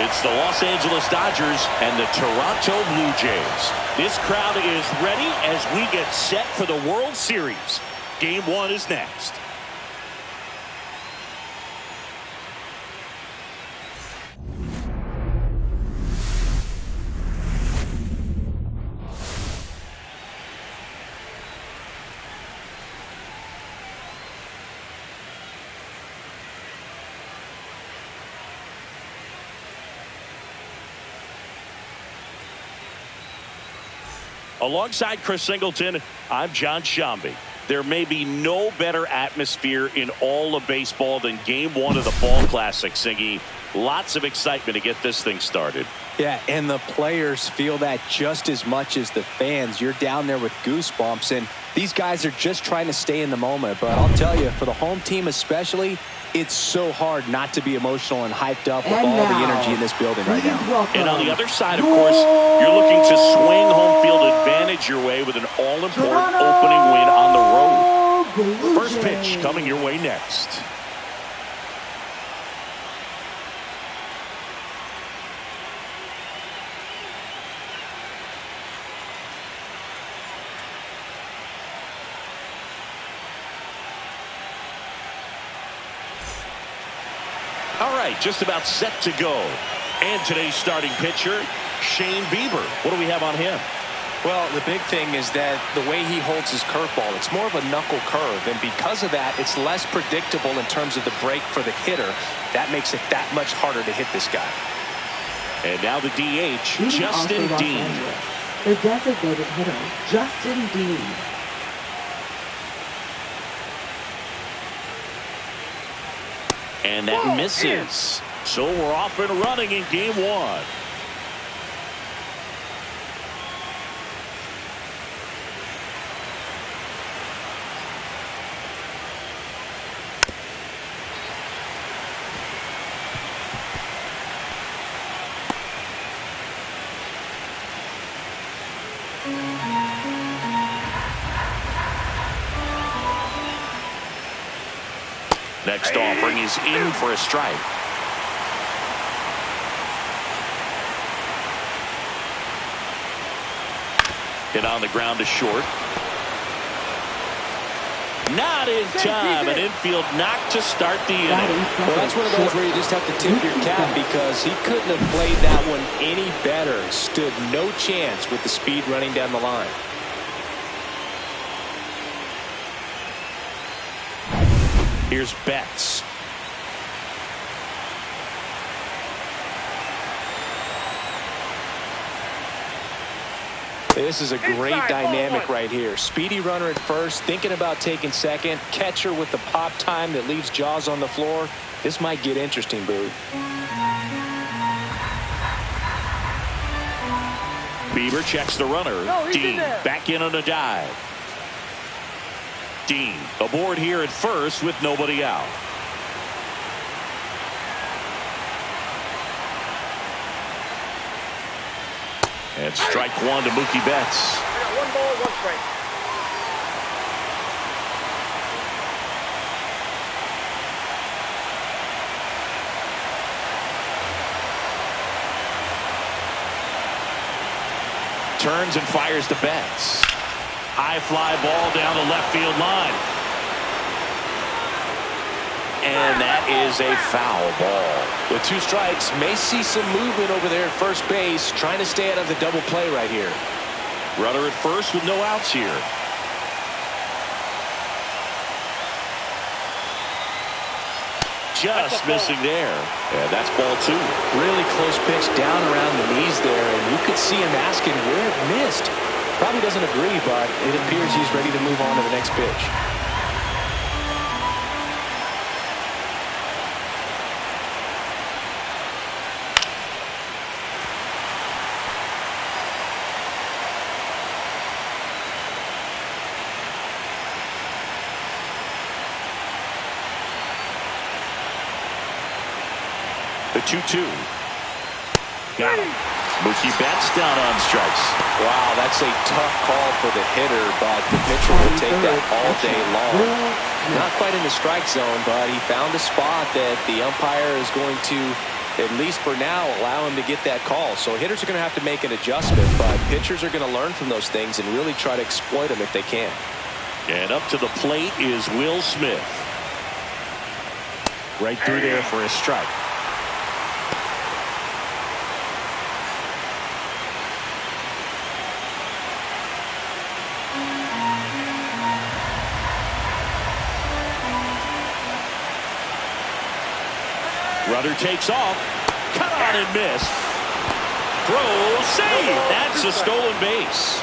It's the Los Angeles Dodgers and the Toronto Blue Jays. This crowd is ready as we get set for the World Series. Game 1 is next. Alongside Chris Singleton, I'm John Shambi. There may be no better atmosphere in all of baseball than Game 1 of the Fall Classic, Singy. Lots of excitement to get this thing started. Yeah, and the players feel that just as much as the fans. You're down there with goosebumps, and these guys are just trying to stay in the moment. But I'll tell you, for the home team especially, it's so hard not to be emotional and hyped up with all the energy in this building right now. And on the other side, of course, you're looking to swing home field advantage your way with an all-important opening win on the road. First pitch coming your way next. All right, just about set to go. And today's starting pitcher, Shane Bieber. What do we have on him? Well, the big thing is that the way he holds his curveball, it's more of a knuckle curve. And because of that, it's less predictable in terms of the break for the hitter. That makes it that much harder to hit this guy. And now the DH, Justin Dean. The designated hitter, Justin Dean. And that misses. So we're off and running in Game 1. Next offering is in for a strike. Hit on the ground to short. Not in time. An infield knock to start the inning. Well, that's one of those where you just have to tip your cap because he couldn't have played that one any better. Stood no chance with the speed running down the line. Here's Betts. This is a great dynamic right here. Speedy runner at first, thinking about taking second. Catcher with the pop time that leaves Jaws on the floor. This might get interesting, Boo. Bieber checks the runner. Dean back in on a dive. Dean aboard here at first with nobody out. And strike one to Mookie Betts. One ball, one strike. Turns and fires to Betts. High fly ball down the left field line. And that is a foul ball. With 2 strikes, may see some movement over there at first base, trying to stay out of the double play right here. Runner at first with no outs here. Just missing there. Yeah, that's ball 2. Really close pitch down around the knees there, and you could see him asking where it missed. Probably doesn't agree, but it appears he's ready to move on to the next pitch. The 2-2. Got him. Mookie Betts down on strikes. Wow, that's a tough call for the hitter, but the pitcher will take that all day long. Not quite in the strike zone, but he found a spot that the umpire is going to at least for now, allow him to get that call. So hitters are going to have to make an adjustment, but pitchers are going to learn from those things and really try to exploit them if they can. And up to the plate is Will Smith. Right through there for a strike. Runner takes off. Cut on and missed. Throw, save. That's a stolen base.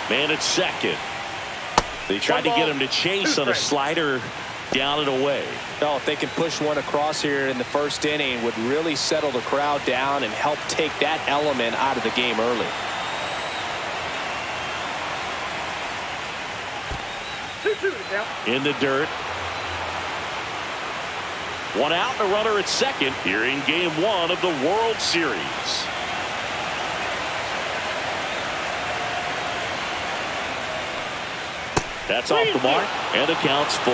Man at second. They tried to get him to chase on a slider down and away. Oh, if they can push one across here in the first inning, would really settle the crowd down and help take that element out of the game early. In the dirt. One out and a runner at second here in game one of the World Series. That's off the mark, and the count's full.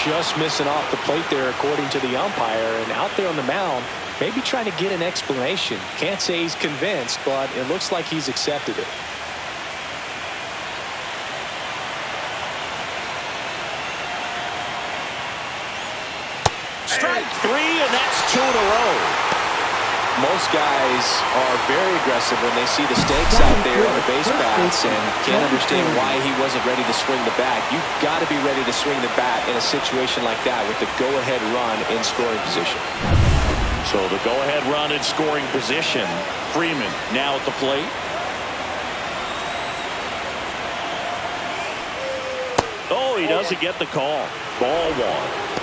Just missing off the plate there, according to the umpire, and out there on the mound, maybe trying to get an explanation. Can't say he's convinced, but it looks like he's accepted it. Strike three, and that's 2 in a row. Most guys are very aggressive when they see the stakes out there on the base paths and can't understand why he wasn't ready to swing the bat. You've got to be ready to swing the bat in a situation like that with the go-ahead run in scoring position. So the go-ahead run in scoring position. Freeman now at the plate. Oh, he doesn't get the call. Ball one.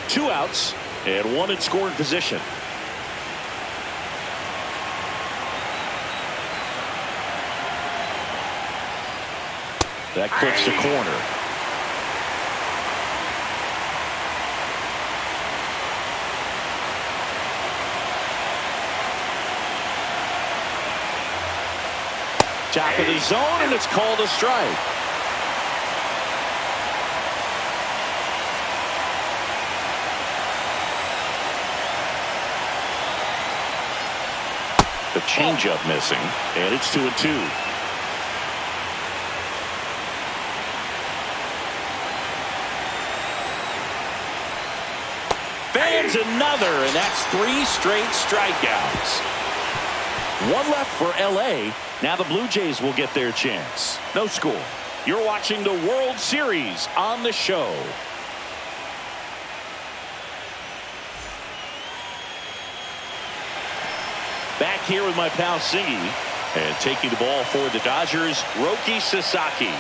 Two outs and one in scoring position. That clips the corner. Top of the zone, and it's called a strike. The changeup missing, and it's 2-2. Fans another, and that's 3 straight strikeouts. One left for LA. Now the Blue Jays will get their chance. No score. You're watching the World Series on the show. Back here with my pal Singy, and taking the ball for the Dodgers, Roki Sasaki.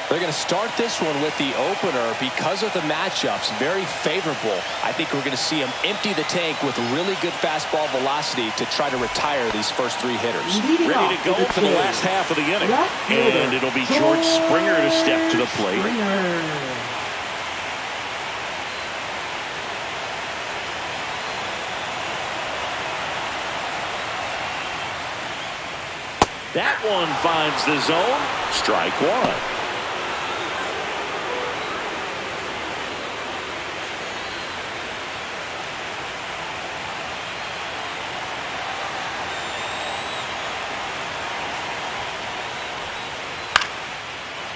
They're going to start this one with the opener because of the matchups. Very favorable. I think we're going to see him empty the tank with really good fastball velocity to try to retire these first 3 hitters. Ready to go for the last half of the inning. And it'll be George Springer to step to the plate. That one finds the zone. Strike one.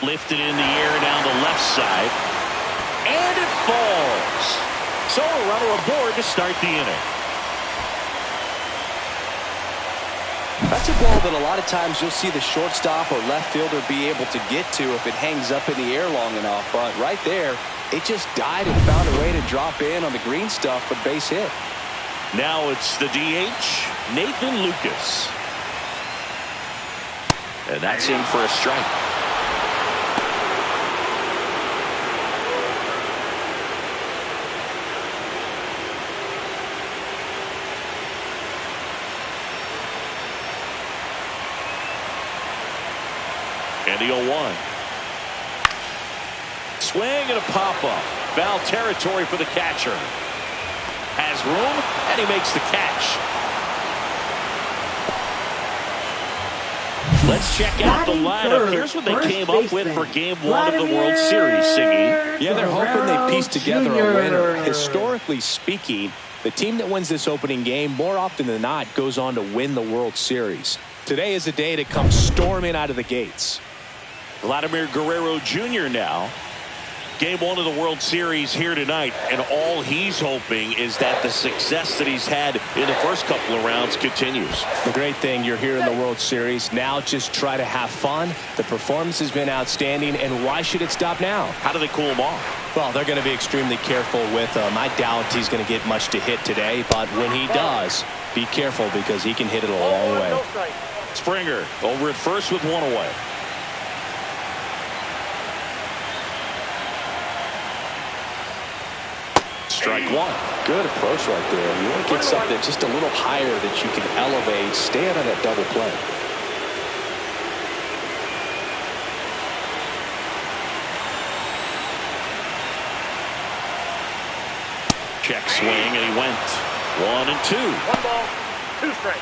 Lifted in the air down the left side. And it falls. So a runner aboard to start the inning. That's a ball that a lot of times you'll see the shortstop or left fielder be able to get to if it hangs up in the air long enough. But right there, it just died and found a way to drop in on the green stuff for the base hit. Now it's the DH, Nathan Lucas. And that's in for a strike. And the 0-1. Swing and a pop-up. Foul territory for the catcher. Has room, and he makes the catch. Let's check out the lineup. Here's what they came up with for Game 1 of the World Series, Siggy. Yeah, they're hoping they piece together a winner. Historically speaking, the team that wins this opening game more often than not goes on to win the World Series. Today is a day to come storming out of the gates. Vladimir Guerrero Jr. now. Game 1 of the World Series here tonight, and all he's hoping is that the success that he's had in the first couple of rounds continues. The great thing, you're here in the World Series. Now just try to have fun. The performance has been outstanding, and why should it stop now? How do they cool him off? Well, they're going to be extremely careful with him. I doubt he's going to get much to hit today, but when he does, be careful because he can hit it a long way. Springer over at first with one away. Strike one. Good approach right there. You want to get something just a little higher that you can elevate. Stay out of that double play. Check swing, and he went 1-2. 1 ball, 2 strikes.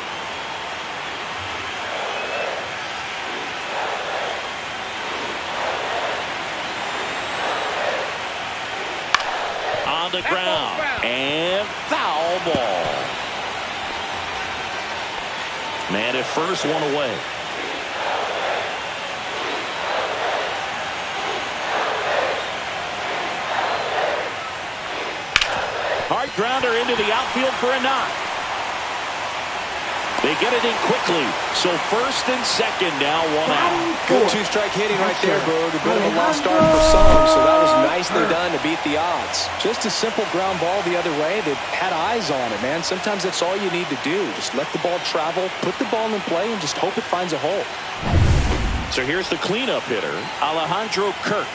On the ground, and foul ball. Man at first, one away. Hard grounder into the outfield for a knock. They get it in quickly. So first and second now, 1 out. Good two-strike hitting right there, Boog. A bit of a lost art for some, so that was nicely done to beat the odds. Just a simple ground ball the other way. They had eyes on it, man. Sometimes that's all you need to do. Just let the ball travel, put the ball in play, and just hope it finds a hole. So here's the cleanup hitter, Alejandro Kirk.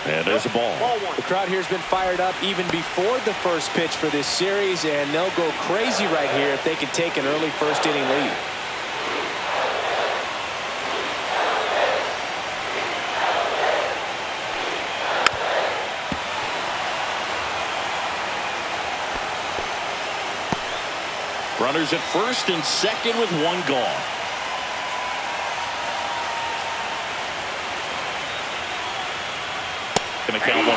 And there's a ball. The crowd here has been fired up even before the first pitch for this series, and they'll go crazy right here if they can take an early first-inning lead. Runners at first and second with one gone. Going to count 1-2.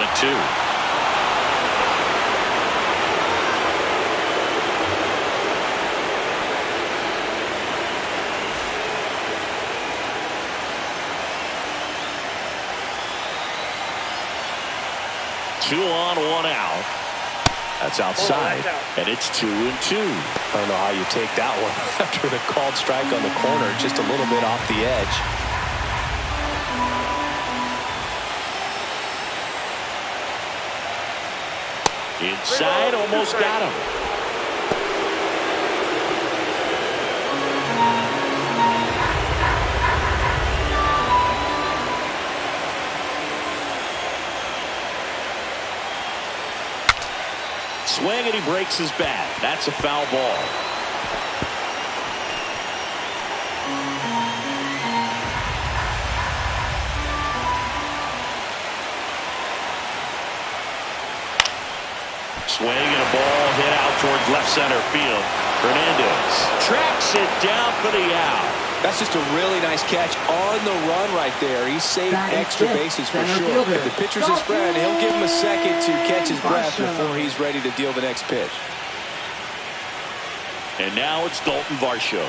Two on, 1 out. That's outside, and it's 2-2. I don't know how you take that one after the called strike on the corner, just a little bit off the edge. Inside, almost got him. Swing, and he breaks his bat. That's a foul ball. Swing and a ball hit out towards left center field. Hernandez tracks it down for the out. That's just a really nice catch on the run right there. He saved extra bases for sure. If the pitcher's his friend, he'll give him a second to catch his breath before he's ready to deal the next pitch. And now it's Dalton Varsho.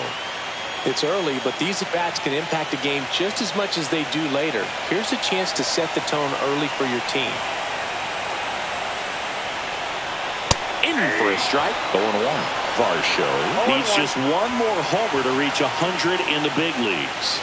It's early, but these at-bats can impact a game just as much as they do later. Here's a chance to set the tone early for your team. In for a strike. 0-1. Varsho needs just one more homer to reach 100 in the big leagues.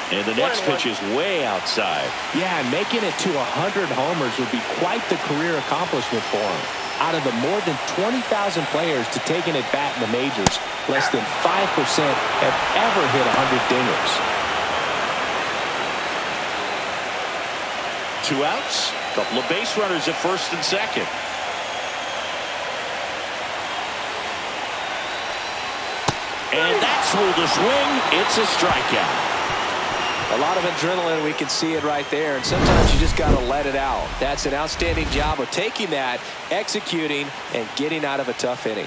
And the next pitch is way outside. Yeah, making it to 100 homers would be quite the career accomplishment for him. Out of the more than 20,000 players to take an at-bat in the majors, less than 5% have ever hit 100 dingers. 2 outs. Couple of base runners at first and second. And that's ruled a swing. It's a strikeout. A lot of adrenaline, we can see it right there, and sometimes you just got to let it out. That's an outstanding job of taking that, executing, and getting out of a tough inning.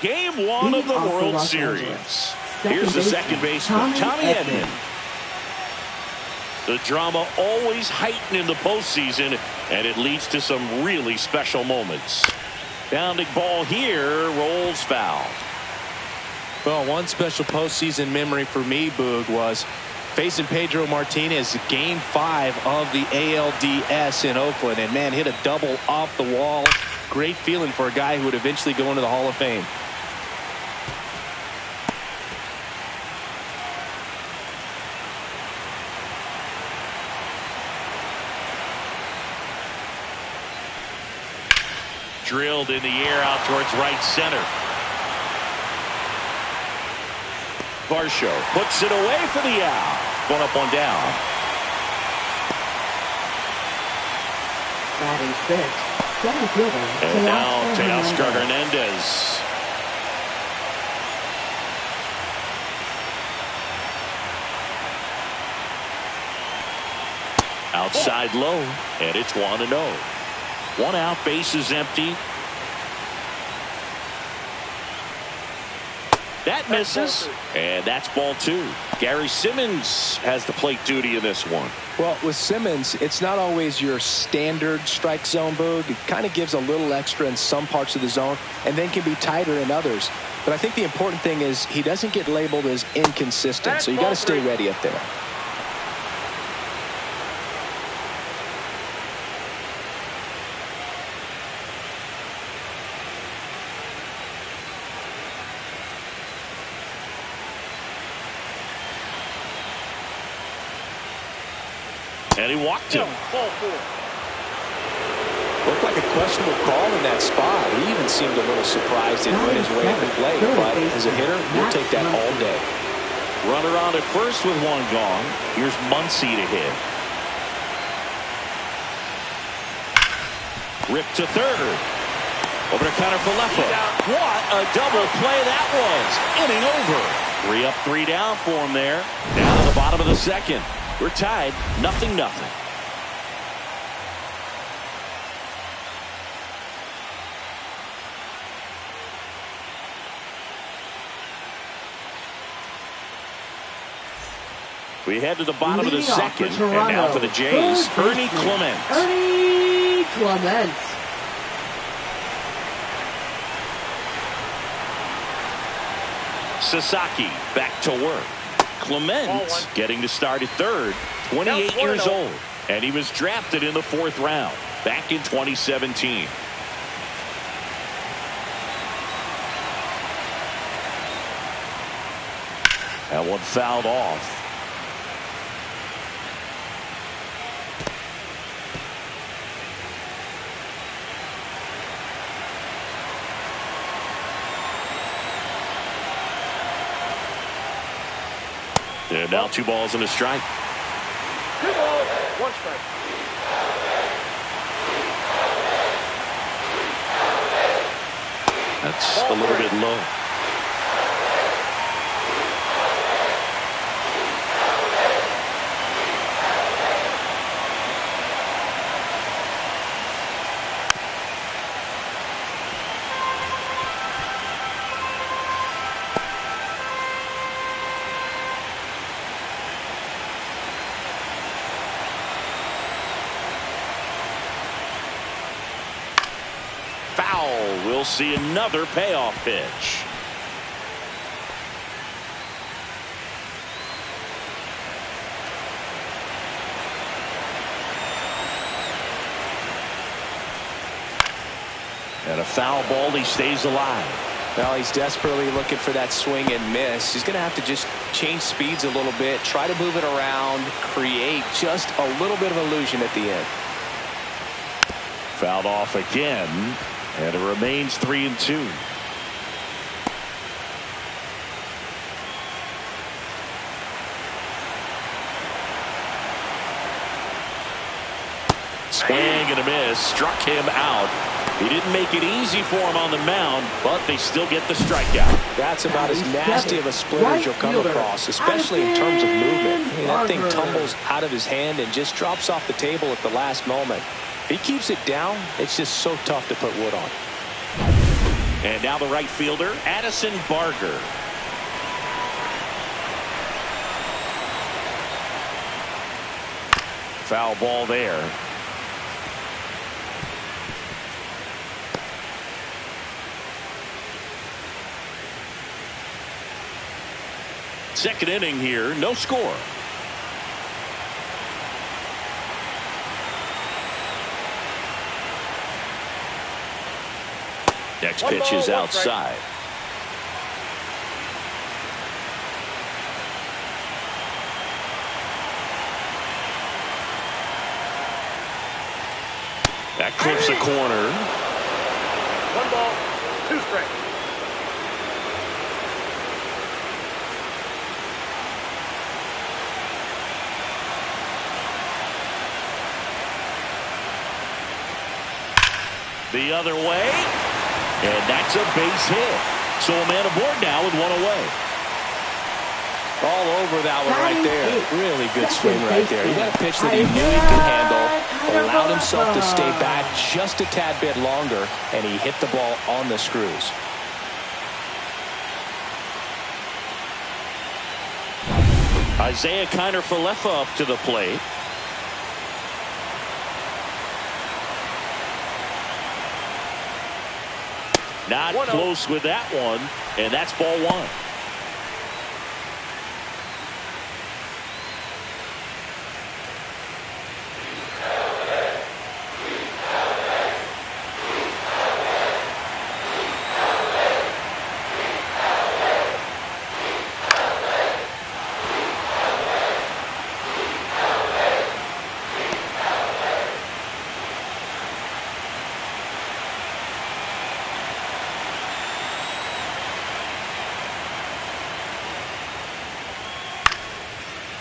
Game one of the World Series. Here's the second baseman, Tommy Edman. The drama always heightened in the postseason, and it leads to some really special moments. Bounding ball here, rolls foul. Well, one special postseason memory for me, Boog, was facing Pedro Martinez Game 5 of the ALDS in Oakland. And, man, hit a double off the wall. Great feeling for a guy who would eventually go into the Hall of Fame. Drilled in the air out towards right center. Varsho puts it away for the out. One up, one down. Batting sixth, center fielder. And now Teoscar Hernandez. Outside low, and it's 1-0. One out, base is empty. That misses, and that's ball two. Gary Simmons has the plate duty in this one. Well, with Simmons, it's not always your standard strike zone, Boog. It kind of gives a little extra in some parts of the zone and then can be tighter in others. But I think the important thing is he doesn't get labeled as inconsistent, so you got to stay ready up there. And he walked him. Looked like a questionable call in that spot. He even seemed a little surprised it went his way at the plate. But as a hitter, you'll take that all day. Runner on at first with one gone. Here's Muncy to hit. Ripped to third. Over to Connor Falefa. What a double play that was. Inning over. 3 up, 3 down for him there. Down to the bottom of the second. We're tied, 0-0. We head to the bottom of the second, and now for the Jays, Ernie Clement. Ernie Clement. Sasaki back to work. Clement getting to start at third, 28 years old, and he was drafted in the 4th round back in 2017. That one fouled off. And now 2 balls and a strike. 2 balls, 1 strike. That's a little bit low. Foul. We'll see another payoff pitch. And a foul ball. He stays alive. Well, he's desperately looking for that swing and miss. He's going to have to just change speeds a little bit, try to move it around, create just a little bit of illusion at the end. Fouled off again, and it remains 3-2. Swing and a miss. Struck him out. He didn't make it easy for him on the mound, but they still get the strikeout. That's about as nasty of a split as you'll come across, especially in terms of movement. I mean, that thing tumbles out of his hand and just drops off the table at the last moment. If he keeps it down, it's just so tough to put wood on. And now the right fielder, Addison Barger. Foul ball there. Second inning here, no score. Next pitch is outside. That clips a corner. 1 ball, 2 strikes. The other way, and that's a base hit. So a man aboard now with 1 away. All over that one right there. Really good swing right there. He got a pitch that he knew he could handle, allowed himself to stay back just a tad bit longer, and he hit the ball on the screws. Isaiah Kiner-Falefa up to the plate. Not close with that one, and that's ball 1.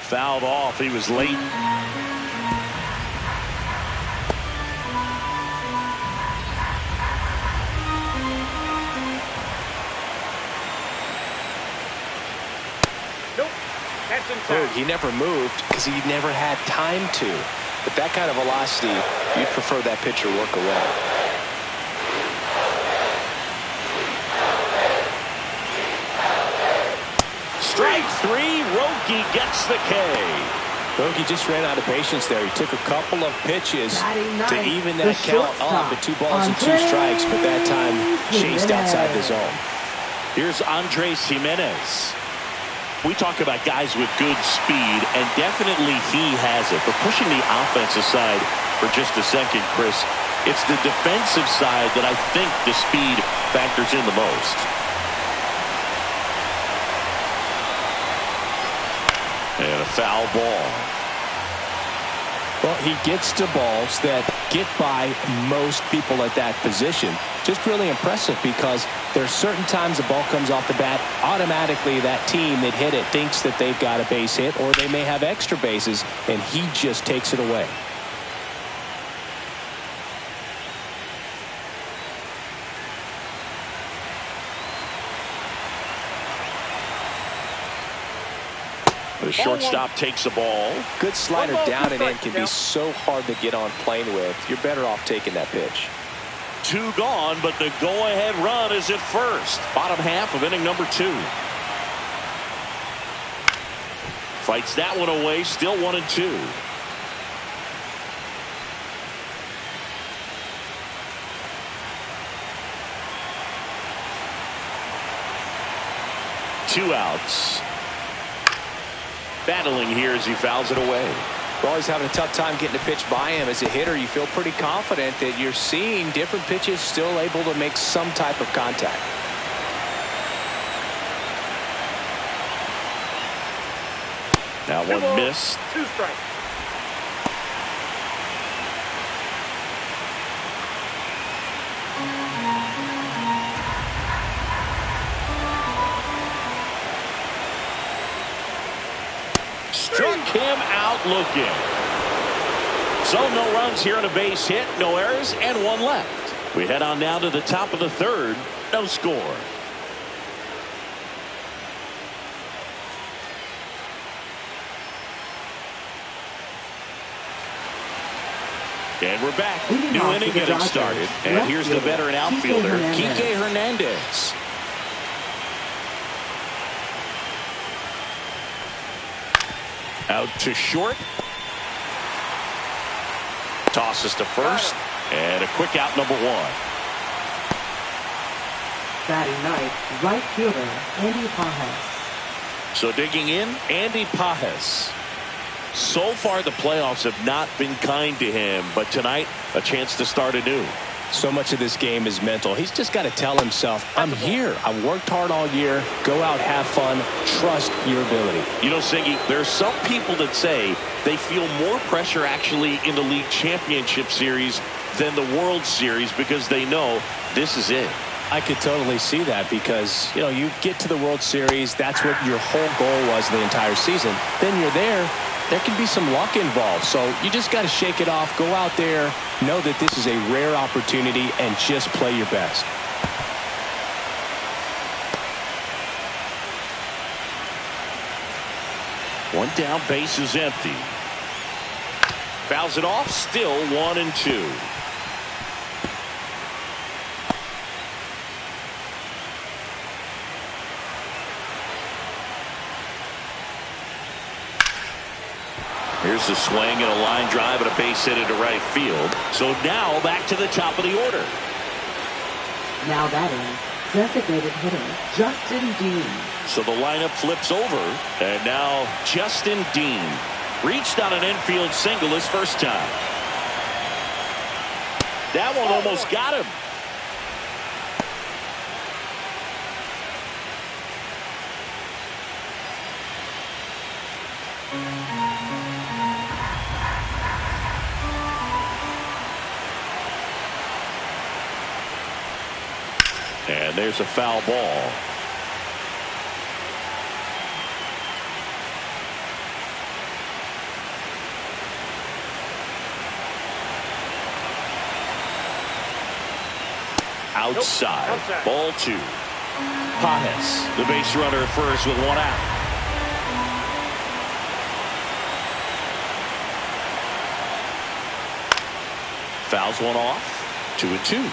Fouled off. He was late. Nope. That's in time. He never moved because he never had time to. But that kind of velocity, you'd prefer that pitcher work away. Strike 3. Roki gets the K. Roki just ran out of patience there. He took a couple of pitches to even that count up at 2 balls and 2 strikes, but that time chased outside the zone. Here's Andres Gimenez. We talk about guys with good speed, and definitely he has it. But pushing the offense aside for just a second, Chris, it's the defensive side that I think the speed factors in the most. And a foul ball. Well, he gets to balls that get by most people at that position. Just really impressive because there's certain times the ball comes off the bat, automatically that team that hit it thinks that they've got a base hit or they may have extra bases, and he just takes it away. The shortstop takes the ball. Good slider down and in can be so hard to get on plane with. You're better off taking that pitch. 2 gone, but the go-ahead run is at first. Bottom half of inning number 2. Fights that one away, still 1-2. Two outs. Battling here as he fouls it away. Well, he's having a tough time getting a pitch by him. As a hitter, you feel pretty confident that you're seeing different pitches still able to make some type of contact. Now 1 missed. 2 strikes. Struck him out looking. So no runs here on a base hit, no errors, and one left. We head on now to the top of the third. No score. And we're back. New inning getting started. And here's the veteran outfielder, Kike Hernandez. Out to short. Tosses to first. And a quick out, number one. Batting ninth, right fielder, Andy Pages. So digging in, Andy Pages. So far, the playoffs have not been kind to him, but tonight, a chance to start anew. So much of this game is mental. He's just got to tell himself, I'm here. I've worked hard all year. Go out, have fun. Trust your ability. You know, Siggy, there are some people that say they feel more pressure actually in the league championship series than the World Series because they know this is it. I could totally see that because, you know, you get to the World Series. That's what your whole goal was the entire season. Then you're there. There can be some luck involved, so you just got to shake it off, go out there, know that this is a rare opportunity, and just play your best. One down, base is empty. Fouls it off, still 1-2. Here's the swing and a line drive and a base hit into right field. So now back to the top of the order. Now batting, designated hitter, Justin Dean. So the lineup flips over. And now Justin Dean reached on an infield single his first time. That one almost got him. And there's a foul ball. Outside. Outside. Ball two. Pages, the base runner at first with one out. Fouls one off. 2-2.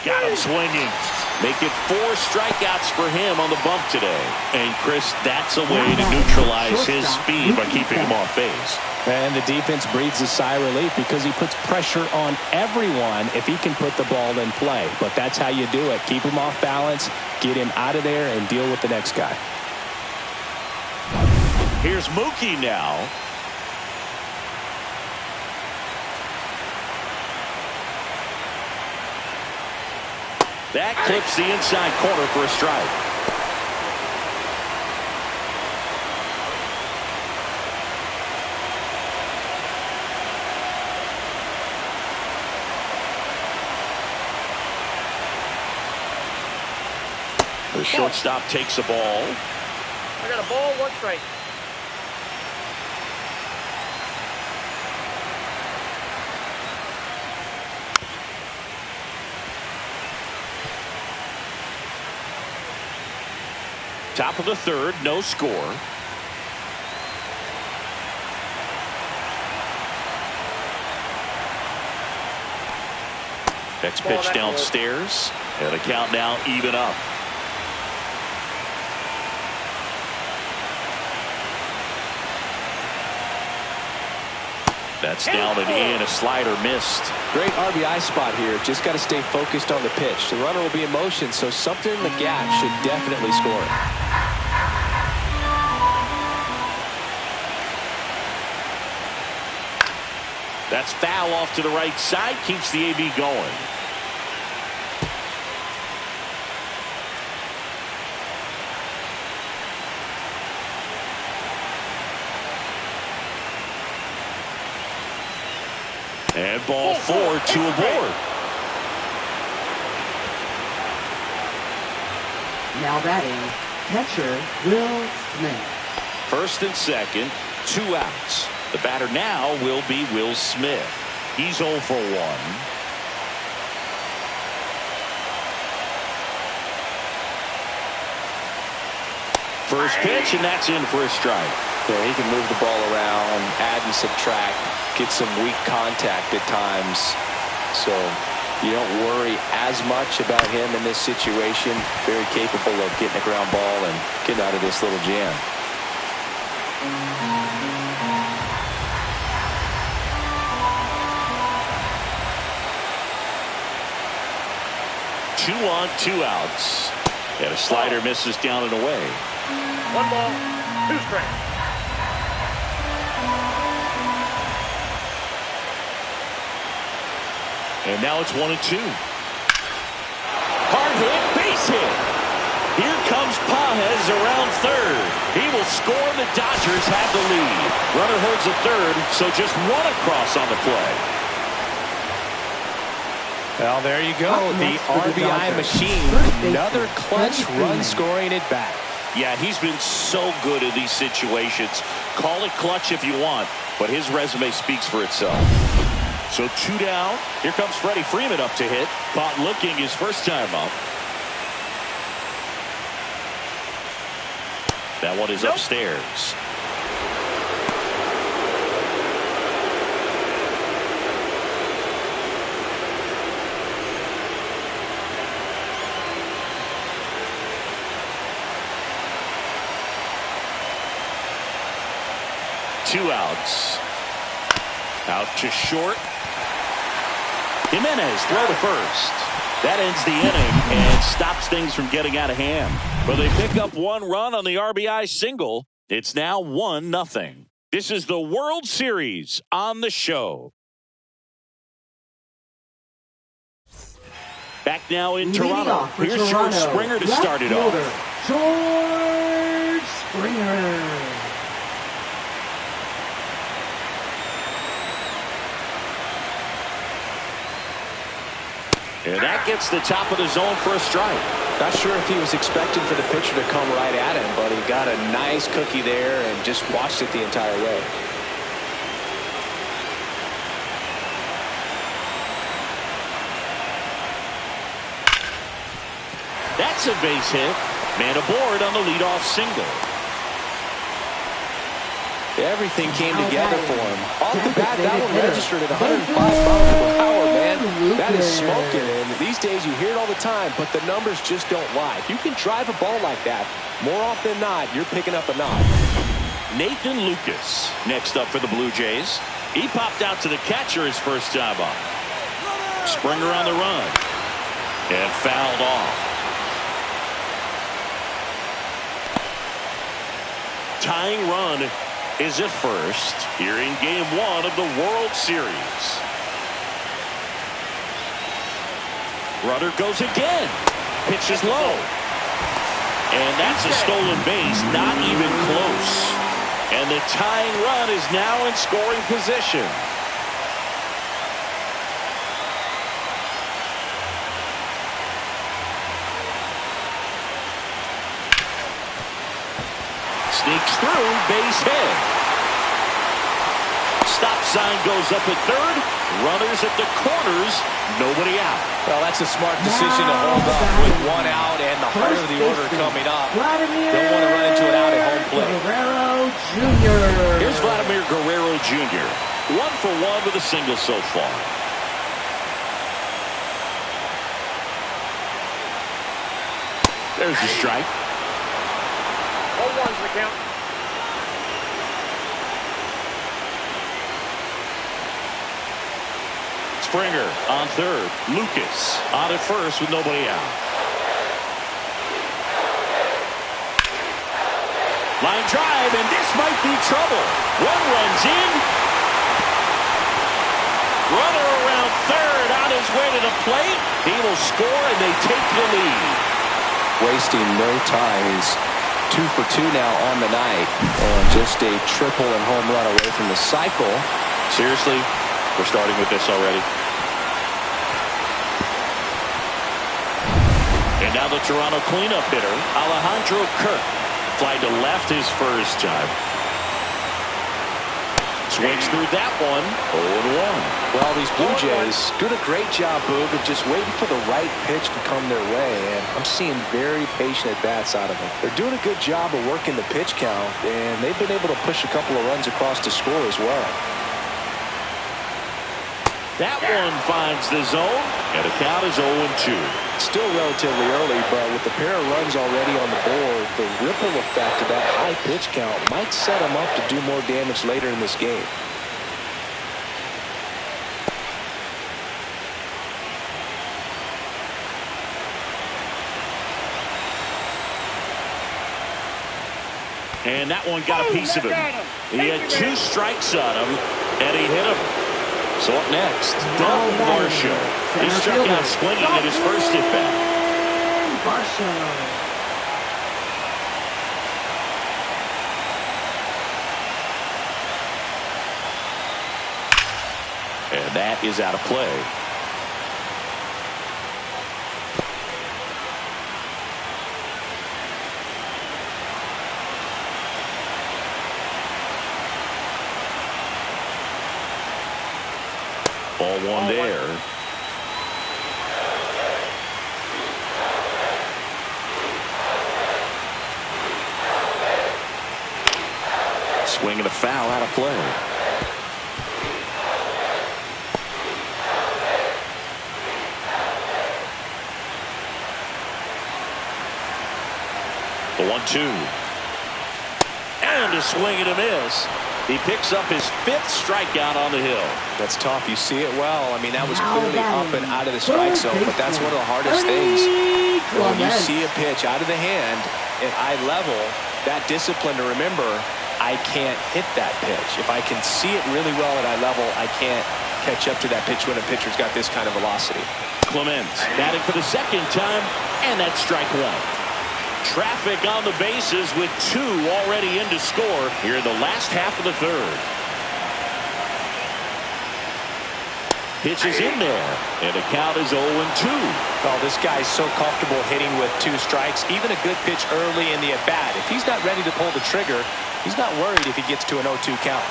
Got him swinging. Make it 4 strikeouts for him on the bump today. And Chris, that's a way to neutralize his speed by keeping him off base. And the defense breathes a sigh of relief because he puts pressure on everyone if he can put the ball in play. But that's how you do it. Keep him off balance, get him out of there, and deal with the next guy. Here's Mookie now. That clips the inside corner for a strike. The shortstop takes the ball. I got a ball, 1 strike. Top of the third, no score. Next pitch downstairs, and the count now even up. That's down and in. A slider missed. Great RBI spot here. Just got to stay focused on the pitch. The runner will be in motion, so something in the gap should definitely score it. That's foul off to the right side. Keeps the AB going. And ball 4, 2 aboard. Now batting, catcher Will Smith. First and second, 2 outs. The batter now will be Will Smith. He's 0 for 1. First pitch, and that's in for a strike. Yeah, he can move the ball around, add and subtract, get some weak contact at times. So you don't worry as much about him in this situation. Very capable of getting a ground ball and getting out of this little jam. Two on, 2 outs. And a slider misses down and away. 1 ball, 2 strikes. And now it's 1-2. Hard hit, base hit. Here comes Pages around third. He will score. The Dodgers have the lead. Runner holds at third, so just 1 across on the play. Well, there you go. The RBI machine. Another clutch run scoring at bat. Yeah, he's been so good in these situations. Call it clutch if you want, but his resume speaks for itself. So 2 down. Here comes Freddie Freeman up to hit. Caught looking his first time up. That one is upstairs. Two outs. Out to short. Jimenez throw to first. That ends the inning and stops things from getting out of hand. But they pick up 1 run on the RBI single. It's now 1-0. This is the World Series on the show. Back now in Toronto. Here's George Springer to start it off. George Springer. And that gets the top of the zone for a strike. Not sure if he was expecting for the pitcher to come right at him, but he got a nice cookie there and just watched it the entire way. That's a base hit. Man aboard on the leadoff single. Everything came together for him. Off the bat, that one registered at 105 miles per hour, man. That is smoking. And these days you hear it all the time, but the numbers just don't lie. If you can drive a ball like that, more often than not, you're picking up a nod. Nathan Lucas next up for the Blue Jays. He popped out to the catcher his first time up. Springer on the run. And fouled off. Tying run is at first here in Game 1 of the World Series. Runner goes again. Pitch is low. And that's a stolen base, not even close. And the tying run is now in scoring position. Sneaks through, base hit. Stop sign goes up at third. Runners at the corners. Nobody out. Well, that's a smart decision to hold up with 1 out and the heart of the order coming up. Don't want to run into an out at home plate. Guerrero Jr. Here's Vladimir Guerrero Jr. 1 for 1 with a single so far. There's the strike. 0-1's the count. Springer on third. Lucas on at first with nobody out. Line drive, and this might be trouble. One runs in. Runner around third on his way to the plate. He will score, and they take the lead. Wasting no time. He's 2 for 2 now on the night, and just a triple and home run away from the cycle. Seriously, we're starting with this already. And now the Toronto cleanup hitter, Alejandro Kirk. Fly to left his first time. Swings through that one. 0-1. Well, these Blue Jays doing a great job, Boog, of just waiting for the right pitch to come their way. And I'm seeing very patient at-bats out of them. They're doing a good job of working the pitch count, and they've been able to push a couple of runs across to score as well. That one finds the zone, and the count is 0-2. Still relatively early, but with the pair of runs already on the board, the ripple effect of that high pitch count might set them up to do more damage later in this game. And that one got a piece of him. He had 2 strikes on him, and he hit him. So up next, Dalton Varsho. He struck out swinging at his first at-bat. And that is out of play. Ball one there. Swing and a foul, out of play. The 1-2. And a swing and a miss. He picks up his 5th strikeout on the hill. That's tough. You see it well. I mean, that was clearly up and out of the strike zone, but that's one of the hardest things. When you see a pitch out of the hand at eye level, that discipline to remember, I can't hit that pitch. If I can see it really well at eye level, I can't catch up to that pitch when a pitcher's got this kind of velocity. Clement batting for the 2nd time, and that's strike 1. Traffic on the bases with 2 already in to score here in the last half of the 3rd. Pitch is in there, and the count is 0-2. Oh, this guy's so comfortable hitting with 2 strikes, even a good pitch early in the at-bat. If he's not ready to pull the trigger, he's not worried if he gets to an 0-2 count.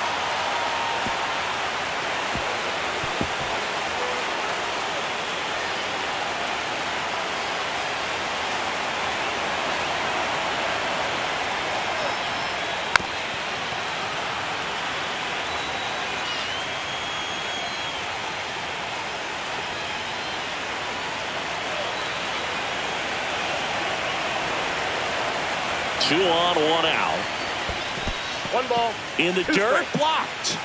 Two on, 1 out. 1 ball. In the dirt, blocked.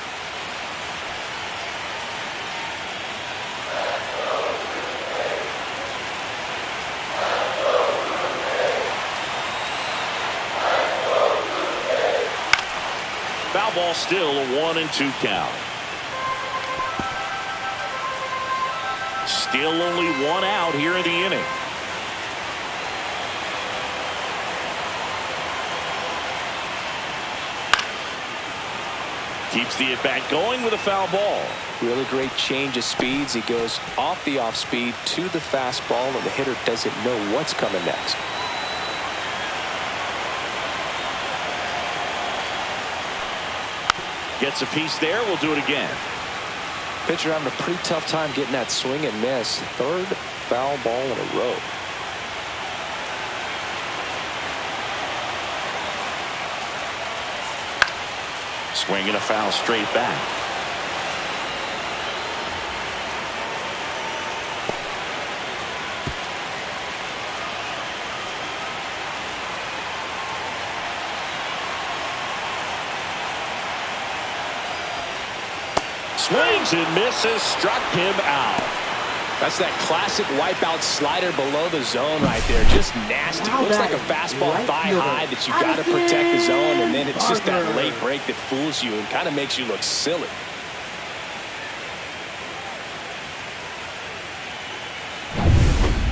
Foul ball, still a 1-2 count. Still only 1 out here in the inning. Keeps the at-bat going with a foul ball. Really great change of speeds. He goes off the off-speed to the fastball, and the hitter doesn't know what's coming next. Gets a piece there. We'll do it again. Pitcher having a pretty tough time getting that swing and miss. 3rd foul ball in a row. Swing and a foul straight back. Swings and misses, struck him out. That's that classic wipeout slider below the zone right there. Just nasty. Looks like a fastball thigh high that you got to protect the zone, and then it's just that late break that fools you and kind of makes you look silly.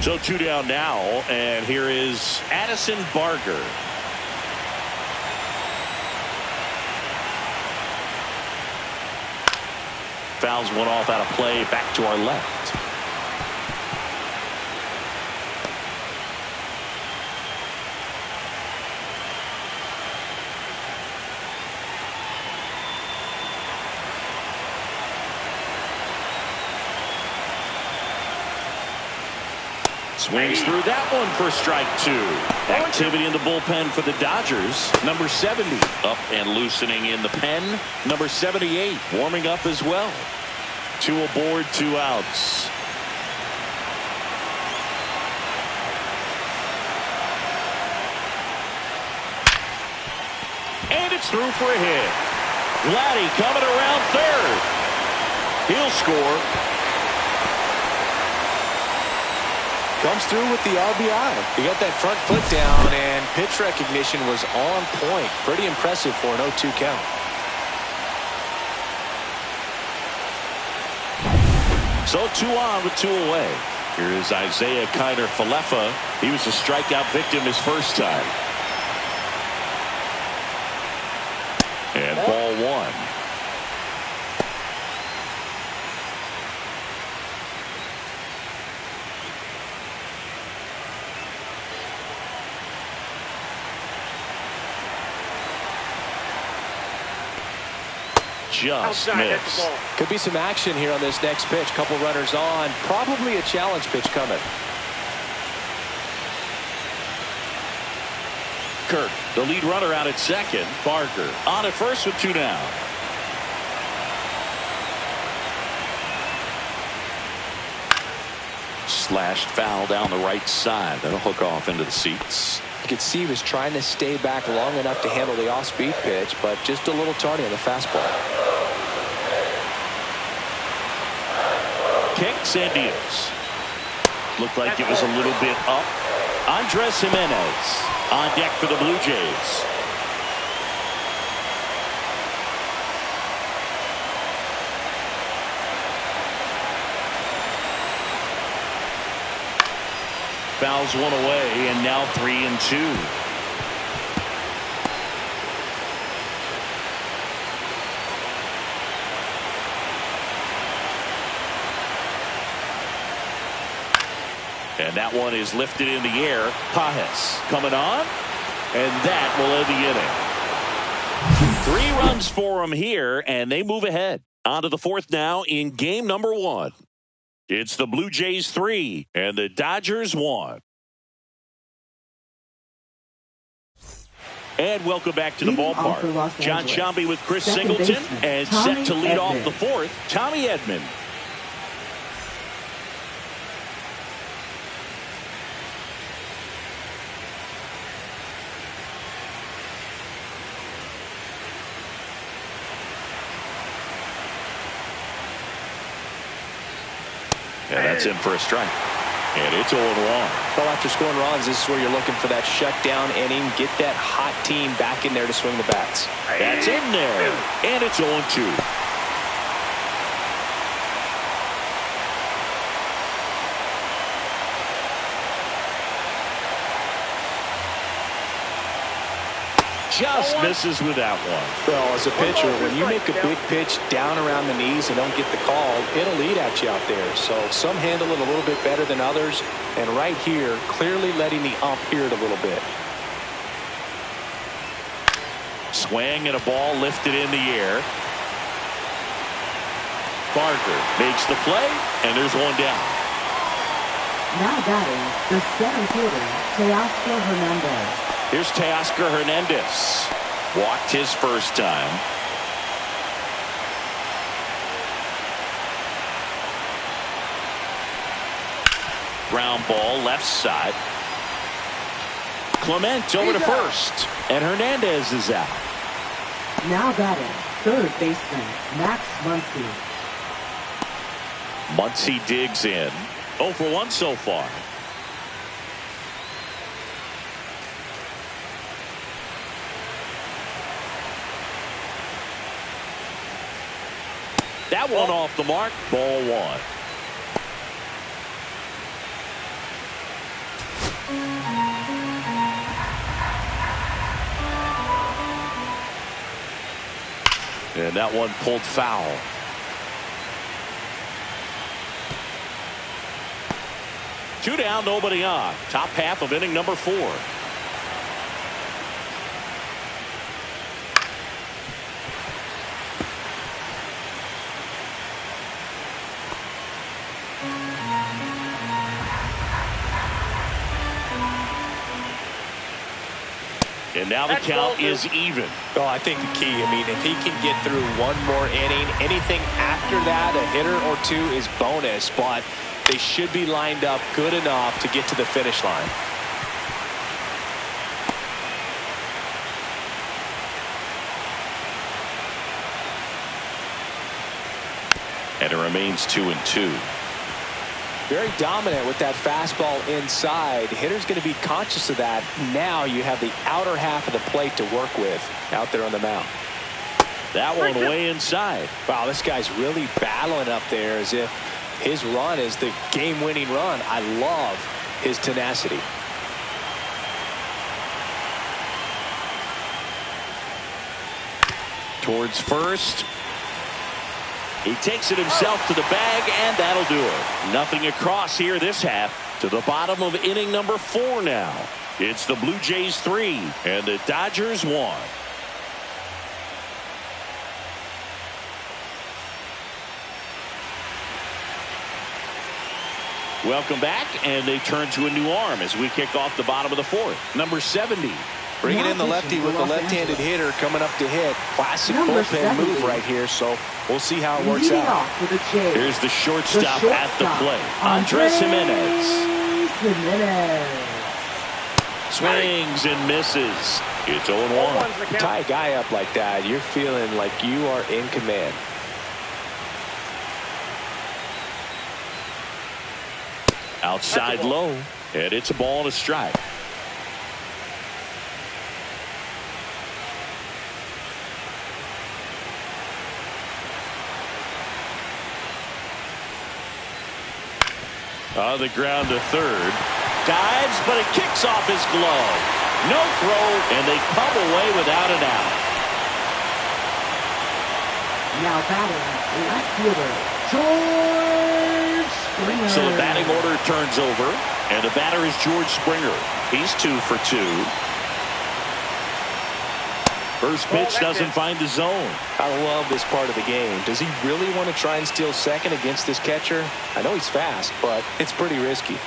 So 2 down now, and here is Addison Barger. Fouls one off out of play, back to our left. Swings through that one for strike 2. Activity in the bullpen for the Dodgers. Number 70 up and loosening in the pen. Number 78 warming up as well. 2 aboard, 2 outs. And it's through for a hit. Vladdy coming around third. He'll score. Comes through with the RBI. He got that front foot down, and pitch recognition was on point. Pretty impressive for an 0-2 count. So 2 on with 2 away. Here is Isaiah Kiner-Falefa. He was a strikeout victim his first time. And ball 1. Just missed. Could be some action here on this next pitch. Couple runners on. Probably a challenge pitch coming. Kirk, the lead runner out at second. Barker on at first with 2 down. Slashed foul down the right side. That'll hook off into the seats. You could see he was trying to stay back long enough to handle the off-speed pitch, but just a little tardy on the fastball. Kicks and deals. Looked like it was a little bit up. Andres Jimenez on deck for the Blue Jays. Fouls 1 away, and now 3-2. And that one is lifted in the air. Pages coming on, and that will end the inning. 3 runs for him here, and they move ahead. On to the 4th now in game number 1. It's the Blue Jays 3 and the Dodgers 1. And welcome back to the ballpark. John Sciambi with Chris Singleton, and set to lead off the 4th, Tommy Edman. And that's in for a strike. And it's 0-1. Well, after scoring runs, this is where you're looking for that shutdown inning. Get that hot team back in there to swing the bats. That's in there. And it's 0-2. Just misses with that one. Well, as a pitcher, when you make a big pitch down around the knees and don't get the call, it'll eat at you out there. So some handle it a little bit better than others. And right here, clearly letting the ump hear it a little bit. Swing and a ball lifted in the air. Barker makes the play, and there's 1 down. Now batting, the 7th fielder, Teoscar Hernandez. Here's Teoscar Hernandez. Walked his first time. Ground ball left side. Clement over to first. And Hernandez is out. Now batting, 3rd baseman, Max Muncy. Muncy digs in. 0 for 1 so far. That one off the mark. Ball 1. And that one pulled foul. Two down, nobody on. Top half of inning number 4. And now the count is even. Oh, I think the key, I mean, if he can get through one more inning, anything after that, a hitter or two is bonus, but they should be lined up good enough to get to the finish line. And it remains 2-2. Very dominant with that fastball inside. Hitter's going to be conscious of that. Now you have the outer half of the plate to work with out there on the mound. That one way inside. Wow, this guy's really battling up there as if his run is the game-winning run. I love his tenacity. Towards first. He takes it himself to the bag, and that'll do it. Nothing across here this half. To the bottom of inning number 4 now. It's the Blue Jays 3 and the Dodgers 1. Welcome back, and they turn to a new arm as we kick off the bottom of the 4th. Number 70. Bringing in the lefty with the left-handed hitter coming up to hit. Classic bullpen move right here, so we'll see how it works out. Here's the shortstop at the plate. Andres Gimenez. Swings and misses. It's 0-1. You tie a guy up like that, you're feeling like you are in command. Outside low, and it's a ball and a strike. On the ground to third. Dives, but it kicks off his glove. No throw, and they come away without an out. Now batting, left fielder, George Springer. So the batting order turns over, and the batter is George Springer. He's 2 for 2. First pitch doesn't find the zone. I love this part of the game. Does he really want to try and steal second against this catcher? I know he's fast, but it's pretty risky.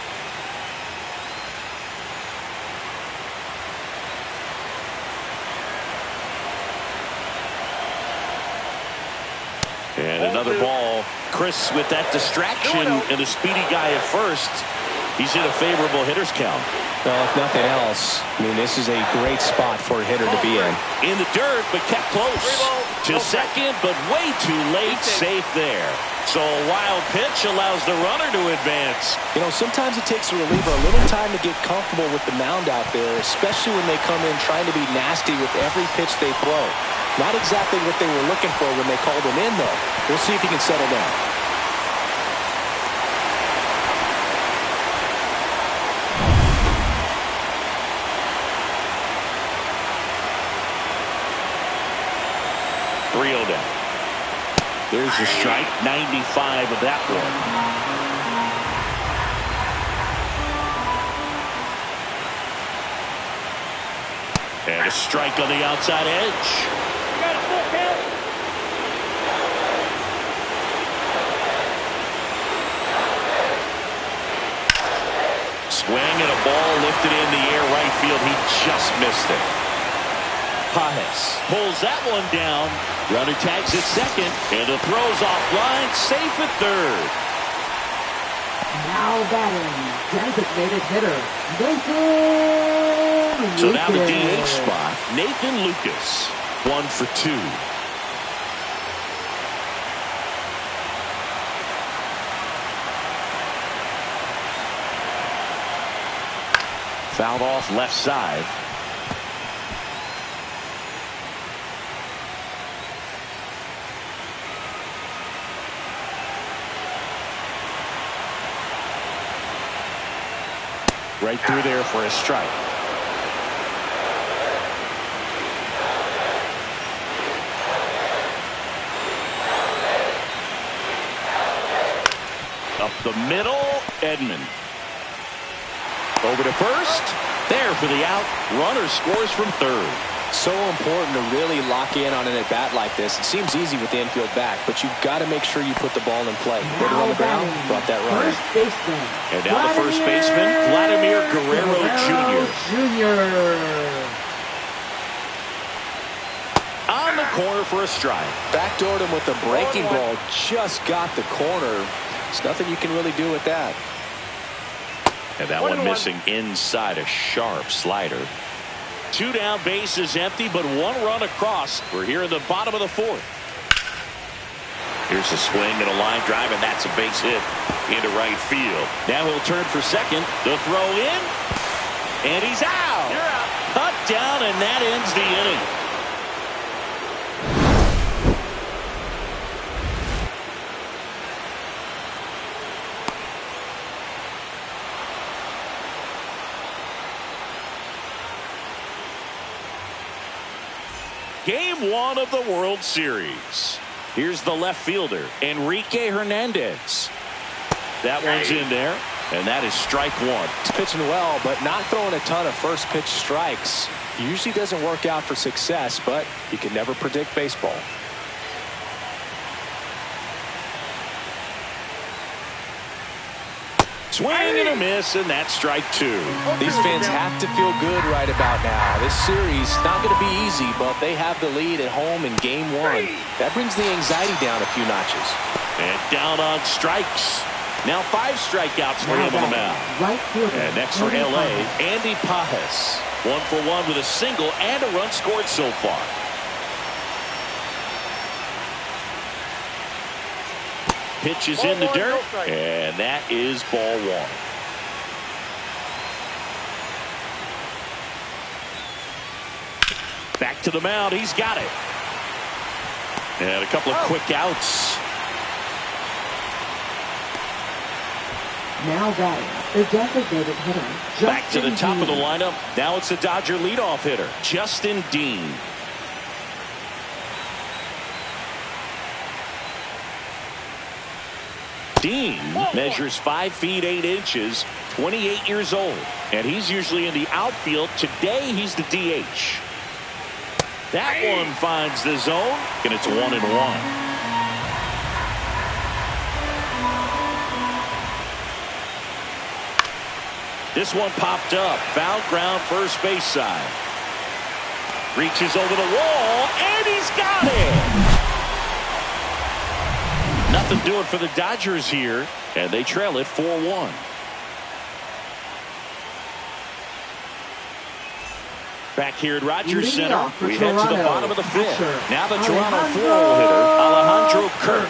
And another ball. Chris with that distraction and a speedy guy at first. He's in a favorable hitter's count. Well, if nothing else, I mean, this is a great spot for a hitter to be in. In the dirt, but kept close. To second, but way too late. Safe there. So a wild pitch allows the runner to advance. You know, sometimes it takes a reliever a little time to get comfortable with the mound out there, especially when they come in trying to be nasty with every pitch they throw. Not exactly what they were looking for when they called him in, though. We'll see if he can settle down. There's a strike, 95 of that one. And a strike on the outside edge. Got a full count. Swing and a ball lifted in the air right field. He just missed it. Pages pulls that one down. Runner tags at second, and the throw's offline, safe at third. Now batting, designated hitter, Nathan Lucas. So now the DH spot, Nathan Lucas, 1 for 2. Fouled off left side. Right through there for a strike. Up the middle, Edman. Over to first. There for the out. Runner scores from third. So important to really lock in on an at-bat like this. It seems easy with the infield back, but you've got to make sure you put the ball in play. Put it on the ground, brought that runner. First baseman. And now the first baseman, Vladimir Guerrero Jr. for a strike. Backdoored him with a breaking ball. Just got the corner. There's nothing you can really do with that. And that one missing inside a sharp slider. 2 down, base is empty, but 1 run across. We're here in the bottom of the 4th. Here's a swing and a line drive, and that's a base hit into right field. Now he'll turn for second. The throw in, and he's out. You're out. Cut down, and that ends the inning. Game 1 of the World Series. Here's the left fielder, Enrique Hernandez. That one's in there, and that is strike 1. He's pitching well, but not throwing a ton of first pitch strikes. Usually doesn't work out for success, but you can never predict baseball. Swing and a miss, and that's strike 2. These fans have to feel good right about now. This series not going to be easy, but they have the lead at home in game 1. That brings the anxiety down a few notches. And down on strikes. Now 5 strikeouts for him on the mound. Right fielder. And next for LA, Andy Pages. 1 for 1 with a single and a run scored so far. Pitch is in the dirt, and that is ball 1. Back to the mound, he's got it. And a couple of quick outs. Now batting, the designated hitter, Justin Back to the top of the Dean. lineup. Now it's the Dodger leadoff hitter, Justin Dean. Dean measures 5 feet 8 inches, 28 years old, and he's usually in the outfield. Today he's the DH. That one finds the zone, and it's 1-1. This one popped up, foul ground first base side. Reaches over the wall, and he's got it. Nothing doing for the Dodgers here, and they trail it 4-1. Back here at Rogers Leading Center, off for we head to the Toronto, bottom of the 5th. pitcher, Now the Toronto Alejandro 4-hole hitter, Alejandro Kirk.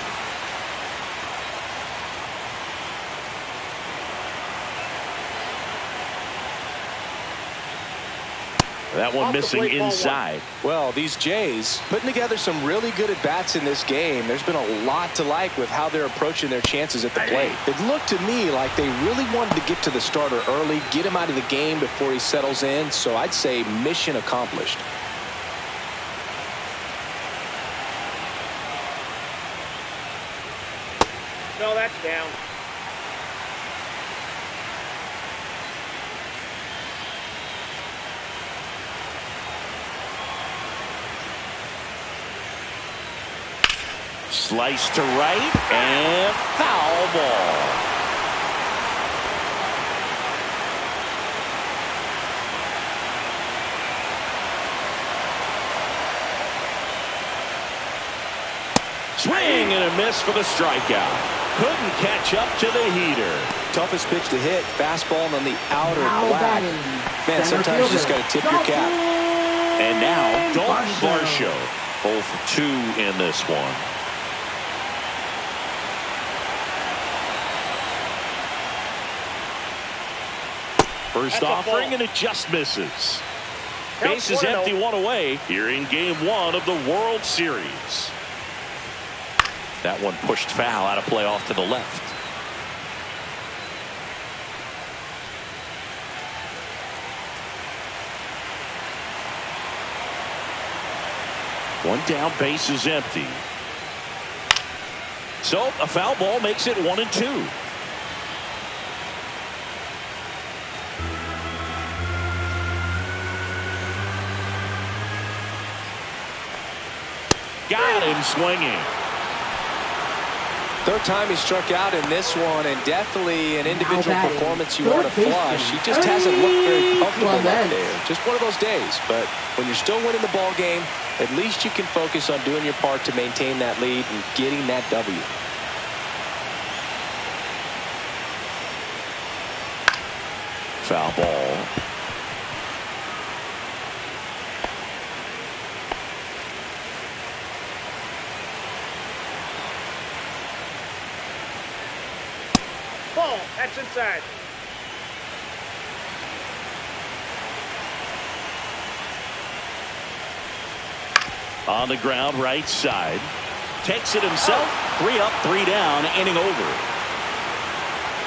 That one missing inside. Well, these Jays putting together some really good at-bats in this game. There's been a lot to like with how they're approaching their chances at the plate. It looked to me like they really wanted to get to the starter early, get him out of the game before he settles in. So I'd say mission accomplished. No, that's down. Slice to right, and foul ball. Swing and a miss for the strikeout. Couldn't catch up to the heater. Toughest pitch to hit, fastball on the outer Now black. batting, Man, center sometimes you just fielder, got to tip your cap. And now Dalton Varsho. Varsho. 0 for 2 in this one. First offering, and it just misses. Base is empty, 1 away here in game 1 of the World Series. That one pushed foul, out of play off to the left. One down, base is empty. So a foul ball makes it 1-2. Got him swinging. Third time he struck out in this one, and definitely an individual performance you want to Third flush. He baseman, just hasn't looked very comfortable Clemens. back there. Just one of those days. But when you're still winning the ball game, at least you can focus on doing your part to maintain that lead and getting that W. Foul ball. Ball. That's inside. On the ground, right side. Takes it himself. 3 up, 3 down, inning over.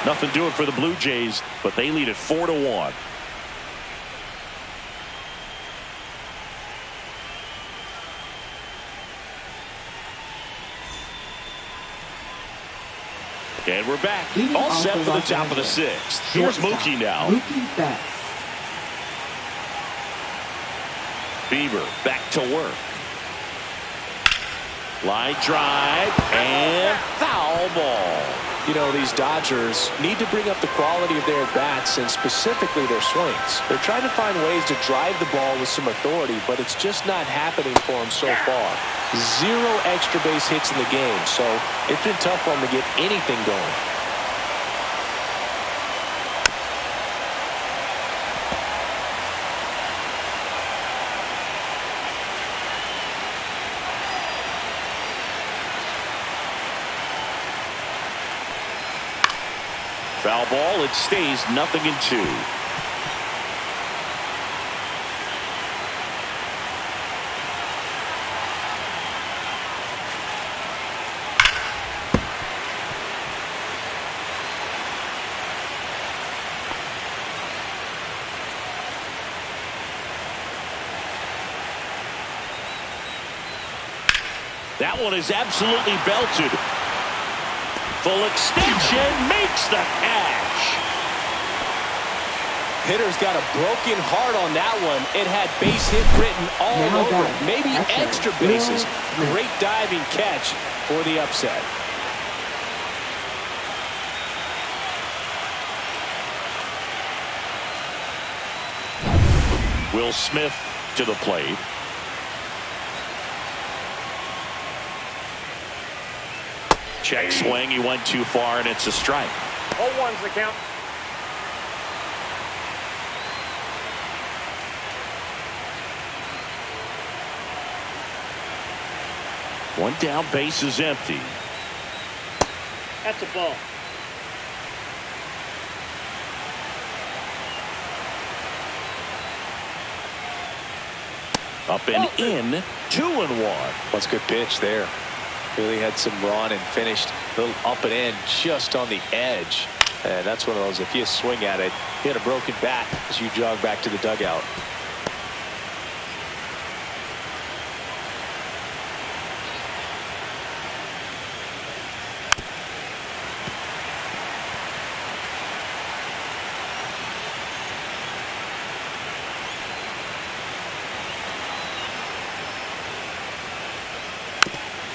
Nothing doing for the Blue Jays, but they lead it 4-1. And we're back. Leading All off set the for the Los top of the Angeles. 6th. Here's Shortstop, Mookie now. Mookie Betts. Bieber back to work. Line drive and foul ball. You know, these Dodgers need to bring up the quality of their bats and specifically their swings. They're trying to find ways to drive the ball with some authority, but it's just not happening for them so far. 0 extra base hits in the game, so it's been tough for them to get anything going. Foul ball. It stays 0-2. That one is absolutely belted. Full extension makes the catch. Hitter's got a broken heart on that one. It had base hit written all Now over it. batting, Maybe catcher, extra bases. Will Smith. Great diving catch for the upset. Will Smith to the plate. Check swing. He went too far, and it's a strike. 0-1's the count. One down, base is empty. That's a ball. Up and in. 2-1. That's a good pitch there. Really had some run and finished a little up and in just on the edge. And that's one of those, if you swing at it, you had a broken bat as you jog back to the dugout.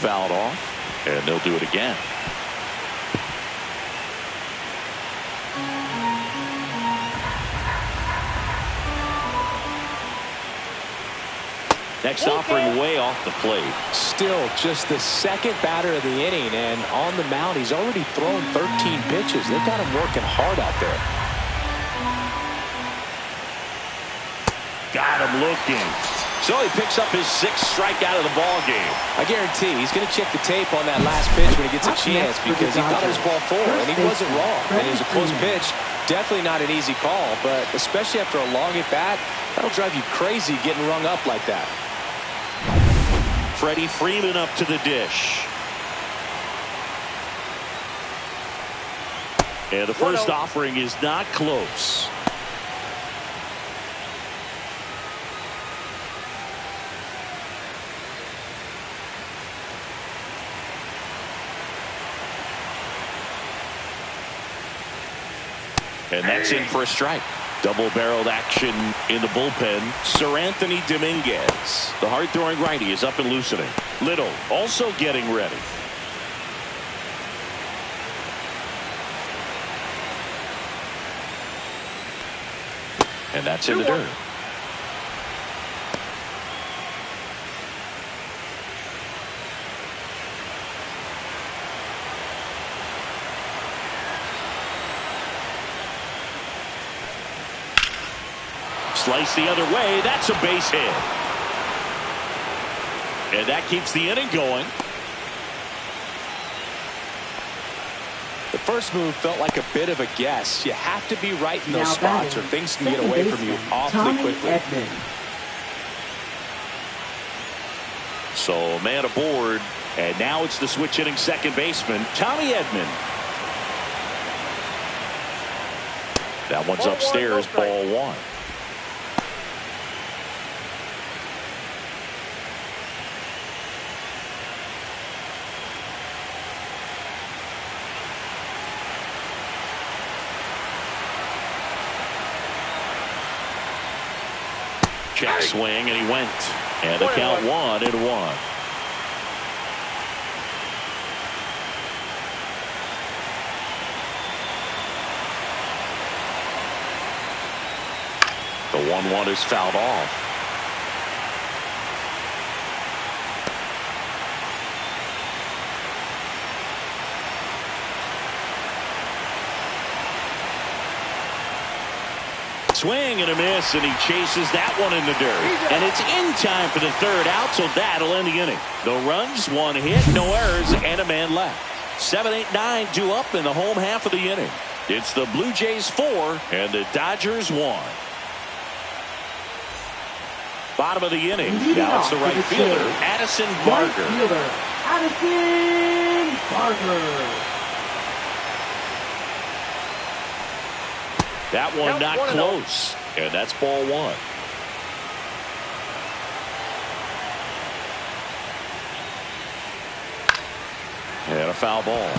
Fouled off, and they'll do it again. Next offering way off the plate. Still just the second batter of the inning, and on the mound he's already thrown 13 pitches. They've got him working hard out there. Got him looking. So he picks up his 6th strikeout of the ball game. I guarantee he's going to check the tape on that last pitch when he gets a Up chance, next for the because he thought it was ball 4 and he wasn't wrong. And it was a close pitch. Definitely not an easy call, but especially after a long at bat, that'll drive you crazy getting rung up like that. Freddie Freeman up to the dish. And the first offering is not close. And that's in for a strike. Double-barreled action in the bullpen. Seranthony Dominguez, the hard-throwing righty, is up and loosening. Little also getting ready. And that's in the dirt. Slice the other way. That's a base hit. And that keeps the inning going. The first move felt like a bit of a guess. You have to be right in those spots or things can get away from you awfully quickly. Edman. So man aboard, and now it's the switch hitting second baseman, Tommy Edman. That one's upstairs, ball one. Check swing, and he went. And the count 1-1. The 1-1 is fouled off. Swing and a miss, and he chases that one in the dirt. And it's in time for the third out, so that'll end the inning. No runs, one hit, no errors, and a man left. 7, 8, 9, 2 up in the home half of the inning. It's the Blue Jays 4 and the Dodgers 1. Bottom of the inning. Now it's the right fielder, Addison Barger. Right fielder, Addison Barger. That one not close, and that's ball one. And a foul ball.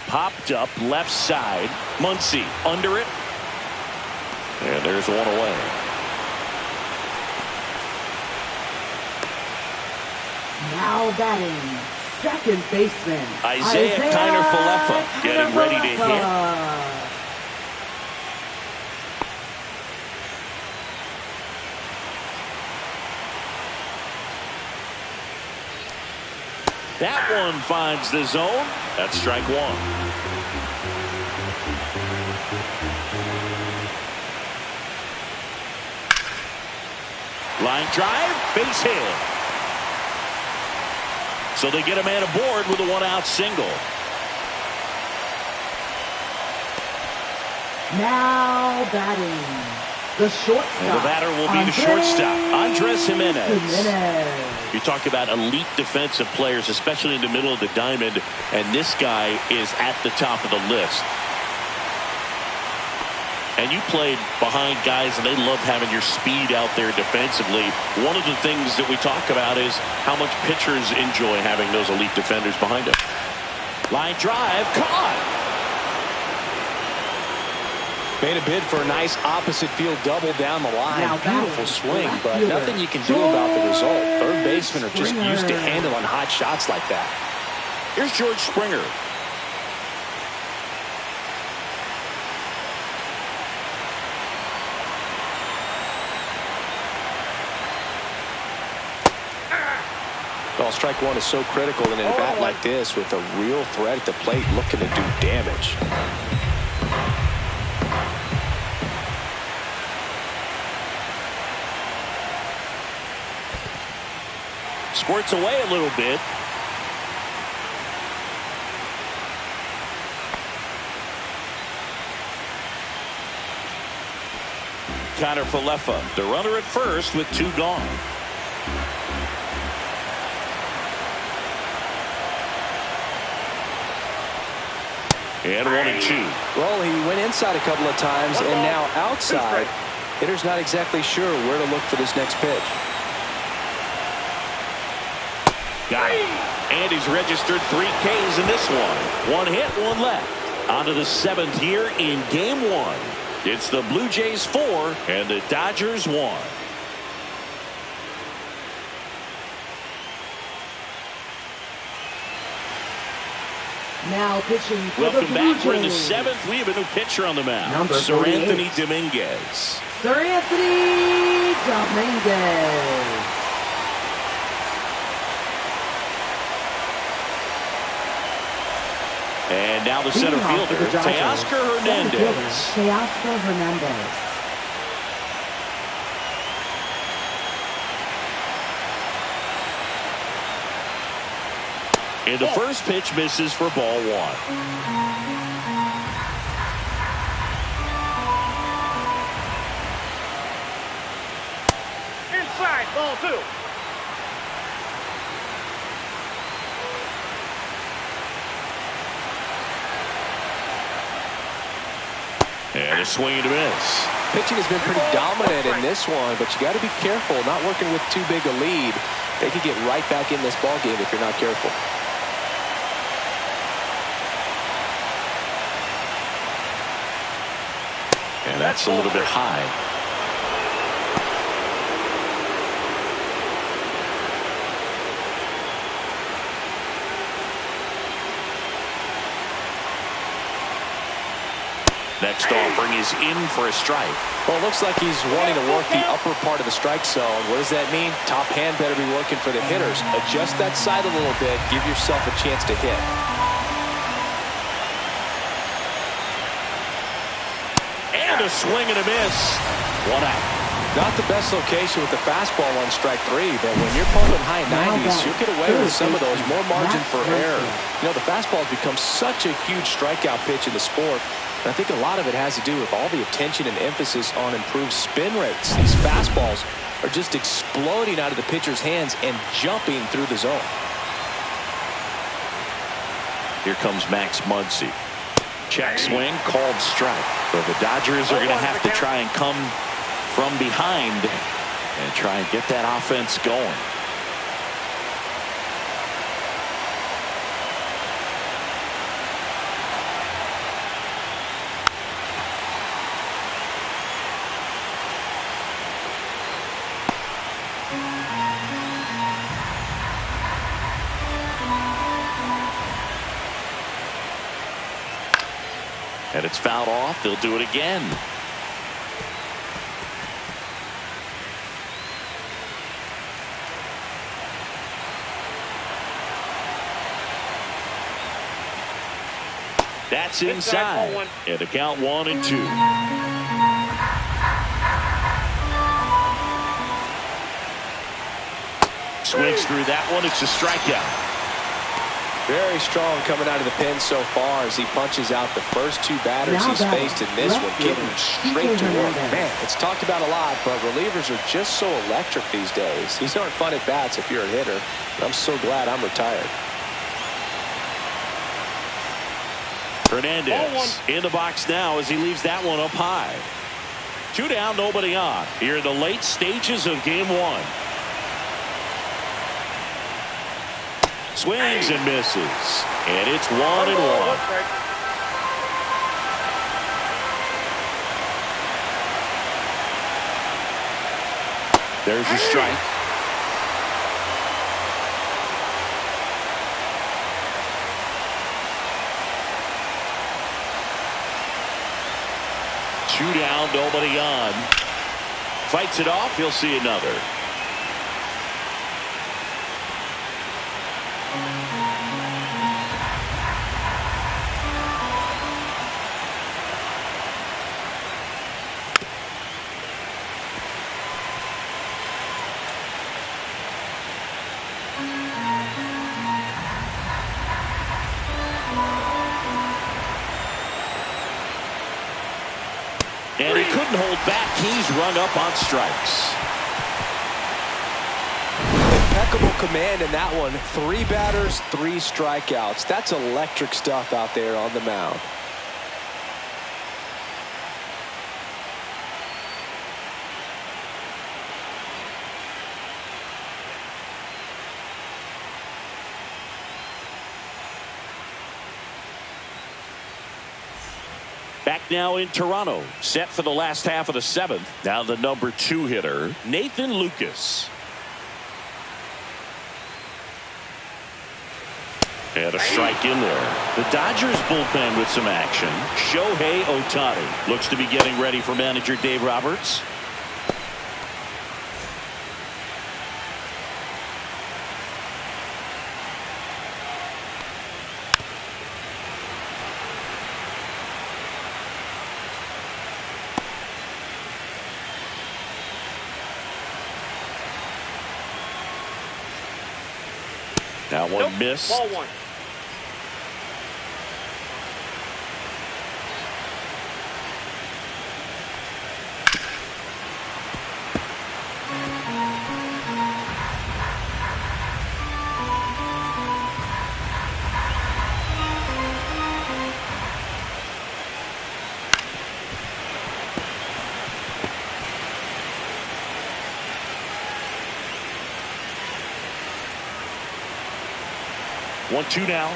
Popped up left side. Muncy under it. And there's one away. Now batting, second baseman, Isaiah Kiner-Falefa getting ready to hit. That one finds the zone. That's strike one. Line drive, base hit. So they get a man aboard with a one-out single. Now batting, the shortstop. And the batter will be the shortstop, Andres Gimenez. You talk about elite defensive players, especially in the middle of the diamond, and this guy is at the top of the list. And you played behind guys, and they love having your speed out there defensively. One of the things that we talk about is how much pitchers enjoy having those elite defenders behind them. Line drive, caught. Made a bid for a nice opposite field double down the line. Now beautiful swing, but nothing you can do about the result. Third basemen are just used to handling hot shots like that. Here's George Springer. Well, strike one is so critical in an at-bat like this with a real threat at the plate looking to do damage. Squirts away a little bit. Kiner-Falefa, the runner at first with two gone. And 1-2. Well, he went inside a couple of times, and now outside. Hitter's not exactly sure where to look for this next pitch. Got it. And he's registered 3 Ks in this one. One hit, one left. On to the 7th here in game 1. It's the Blue Jays 4 and the Dodgers 1. Now pitching for Welcome the back. Blue We're in the Jays, 7th. We have a new pitcher on the mound. Number Sir 48. Anthony Dominguez. Sir Anthony Dominguez. And now the center Leading off for fielder, the Dodgers, Teoscar center fielder, Hernandez. Teoscar Hernandez. And the first pitch misses for ball one. Inside, ball 2. And a swing and a miss. Pitching has been pretty dominant in this one, but you got to be careful. Not working with too big a lead. They could get right back in this ball game if you're not careful. And that's a little bit high. Next offering is in for a strike. Well, it looks like he's wanting to work the upper part of the strike zone. What does that mean? Top hand better be working for the hitters. Adjust that side a little bit. Give yourself a chance to hit. And a swing and a miss. One out. Not the best location with the fastball on strike 3, but when you're pumping high 90s, you'll get away with some of those. More margin for error. You know, the fastball has become such a huge strikeout pitch in the sport. And I think a lot of it has to do with all the attention and emphasis on improved spin rates. These fastballs are just exploding out of the pitcher's hands and jumping through the zone. Here comes Max Muncy. Check swing, called strike. So the Dodgers are going to have to try and come from behind and try and get that offense going. And it's fouled off. They'll do it again. That's inside. And the count 1-2. Swings through that one. It's a strikeout. Very strong coming out of the pen so far as he punches out the first 2 batters he's faced in this one, getting them straight to work. Man, it's talked about a lot, but relievers are just so electric these days. These aren't fun at bats if you're a hitter. I'm so glad I'm retired. Hernandez in the box now as he leaves that one up high. 2 down, nobody on. Here in the late stages of game 1. Swings and misses. And it's 1-1. There's a strike. Two down, nobody on. Fights it off. He'll see another. And he couldn't hold back. He's rung up on strikes. Impeccable command in that one. 3 batters, 3 strikeouts. That's electric stuff out there on the mound. Back now in Toronto, set for the last half of the 7th. Now the number 2 hitter, Nathan Lucas. And a strike in there. The Dodgers bullpen with some action. Shohei Ohtani looks to be getting ready for manager Dave Roberts. That one missed. Ball one. One, two now.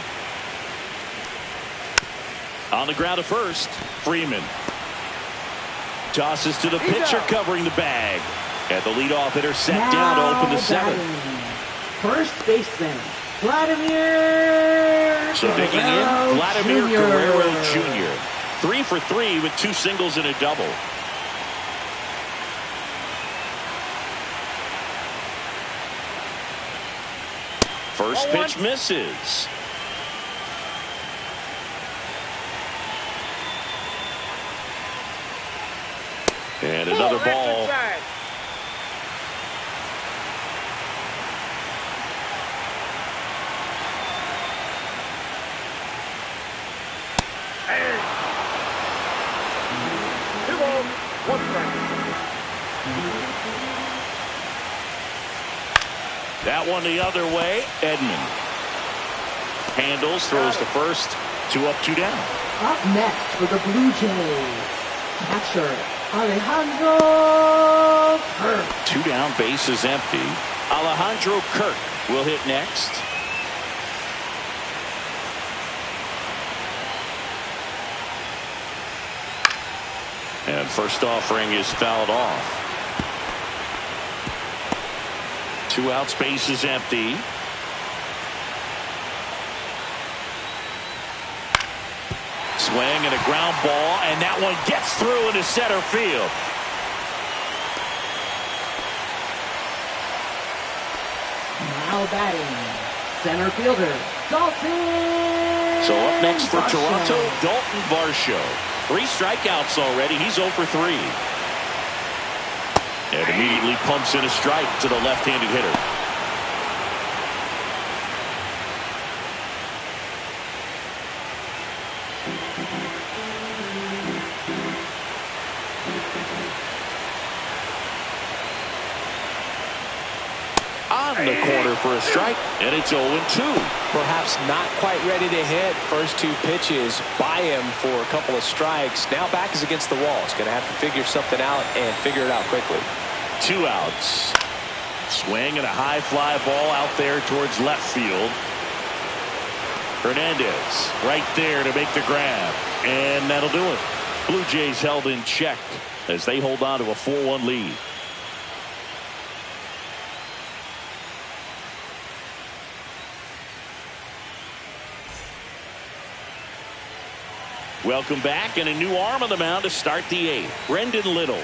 On the ground at first. Freeman. Tosses to the pitcher covering the bag. And the leadoff hitter set down to open the seventh. First baseman, Vladimir. So digging in, Vladimir Guerrero Jr. 3 for 3 with 2 singles and a double. First pitch misses. And another ball. Two balls, one strike. That one the other way. Edman handles, throws to first. 2 up, 2 down. Up next for the Blue Jays, catcher Alejandro Kirk. 2 down, base is empty. Alejandro Kirk will hit next. And first offering is fouled off. 2 outs, base is empty. Swing and a ground ball, and that one gets through into center field. Now batting, center fielder Dalton. So up next for Varsho. Toronto, Dalton Varsho. 3 strikeouts already. He's 0 for 3. And immediately pumps in a strike to the left-handed hitter. On the corner for a strike, and it's 0-2. Perhaps not quite ready to hit. First 2 pitches by him for a couple of strikes. Now back is against the wall. He's going to have to figure something out and figure it out quickly. 2 outs. Swing and a high fly ball out there towards left field. Hernandez right there to make the grab, and that'll do it. Blue Jays held in check as they hold on to a 4-1 lead. Welcome back, and a new arm on the mound to start the 8th. Brendan Little.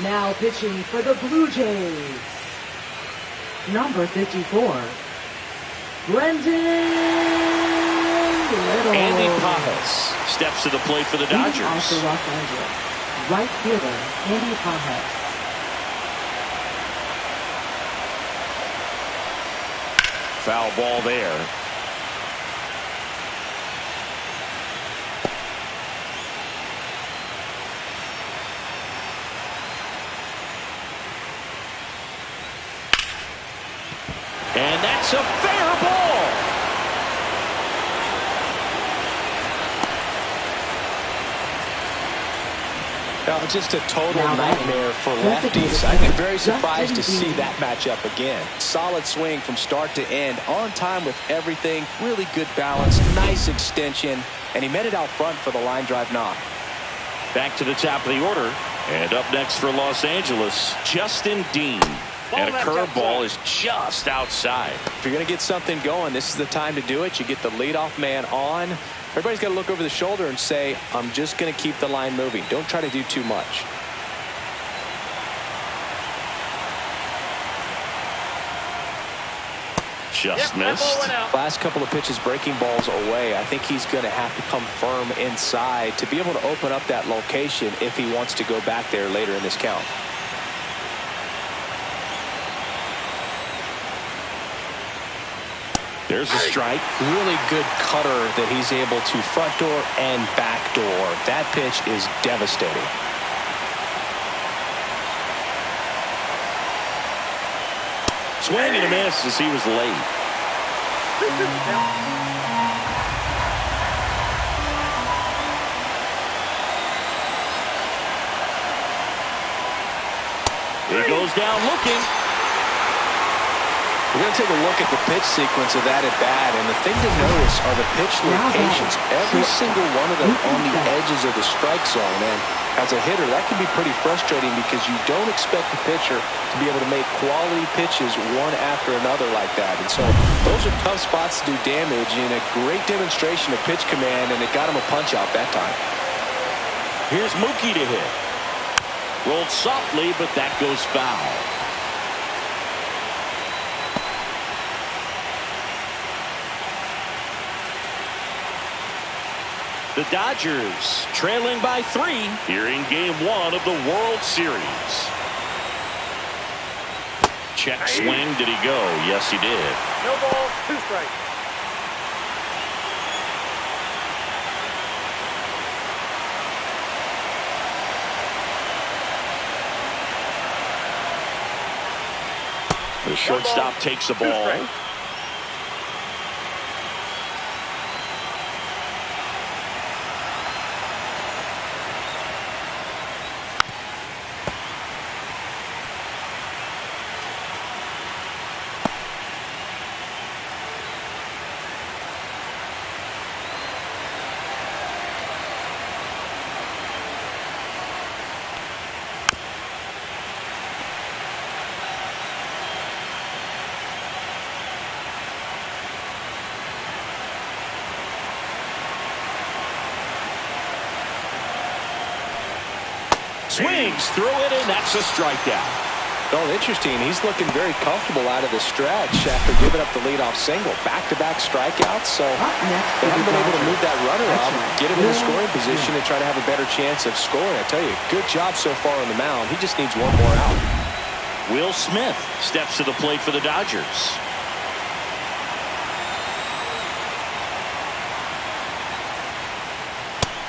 Now pitching for the Blue Jays, number 54, Brendan Little. Andy Pajas steps to the plate for the Leading Dodgers. off for Los Angeles, right fielder Andy Pajas. Foul ball there. And that's a fair ball. Now, just a total Now nightmare for lefties. I'd be very surprised to see that matchup again. Solid swing from start to end, on time with everything, really good balance, nice extension, and he met it out front for the line drive knock. Back to the top of the order, and up next for Los Angeles, Justin Dean. And a curveball is just outside. If you're going to get something going, this is the time to do it. You get the leadoff man on. Everybody's got to look over the shoulder and say, I'm just going to keep the line moving. Don't try to do too much. Just missed. Last couple of pitches breaking balls away. I think he's going to have to come firm inside to be able to open up that location if he wants to go back there later in this count. There's a strike. Really good cutter that he's able to front door and back door. That pitch is devastating. Swing and a miss as he was late. He goes down looking. We're going to take a look at the pitch sequence of that at bat, and the thing to notice are the pitch locations. Every single one of them on the edges of the strike zone. And as a hitter, that can be pretty frustrating because you don't expect the pitcher to be able to make quality pitches one after another like that. And so those are tough spots to do damage, and a great demonstration of pitch command, and it got him a punch out that time. Here's Mookie to hit. Rolled softly, but that goes foul. The Dodgers trailing by 3 here in Game 1 of the World Series. Check swing. Did he go? Yes, he did. No ball, 2 strikes. The shortstop takes the ball. Swings through it, and that's a strikeout. Oh, interesting. He's looking very comfortable out of the stretch after giving up the leadoff single. Back-to-back strikeouts, so they haven't been able to move that runner up, get him in a scoring position, and try to have a better chance of scoring. I tell you, good job so far on the mound. He just needs one more out. Will Smith steps to the plate for the Dodgers.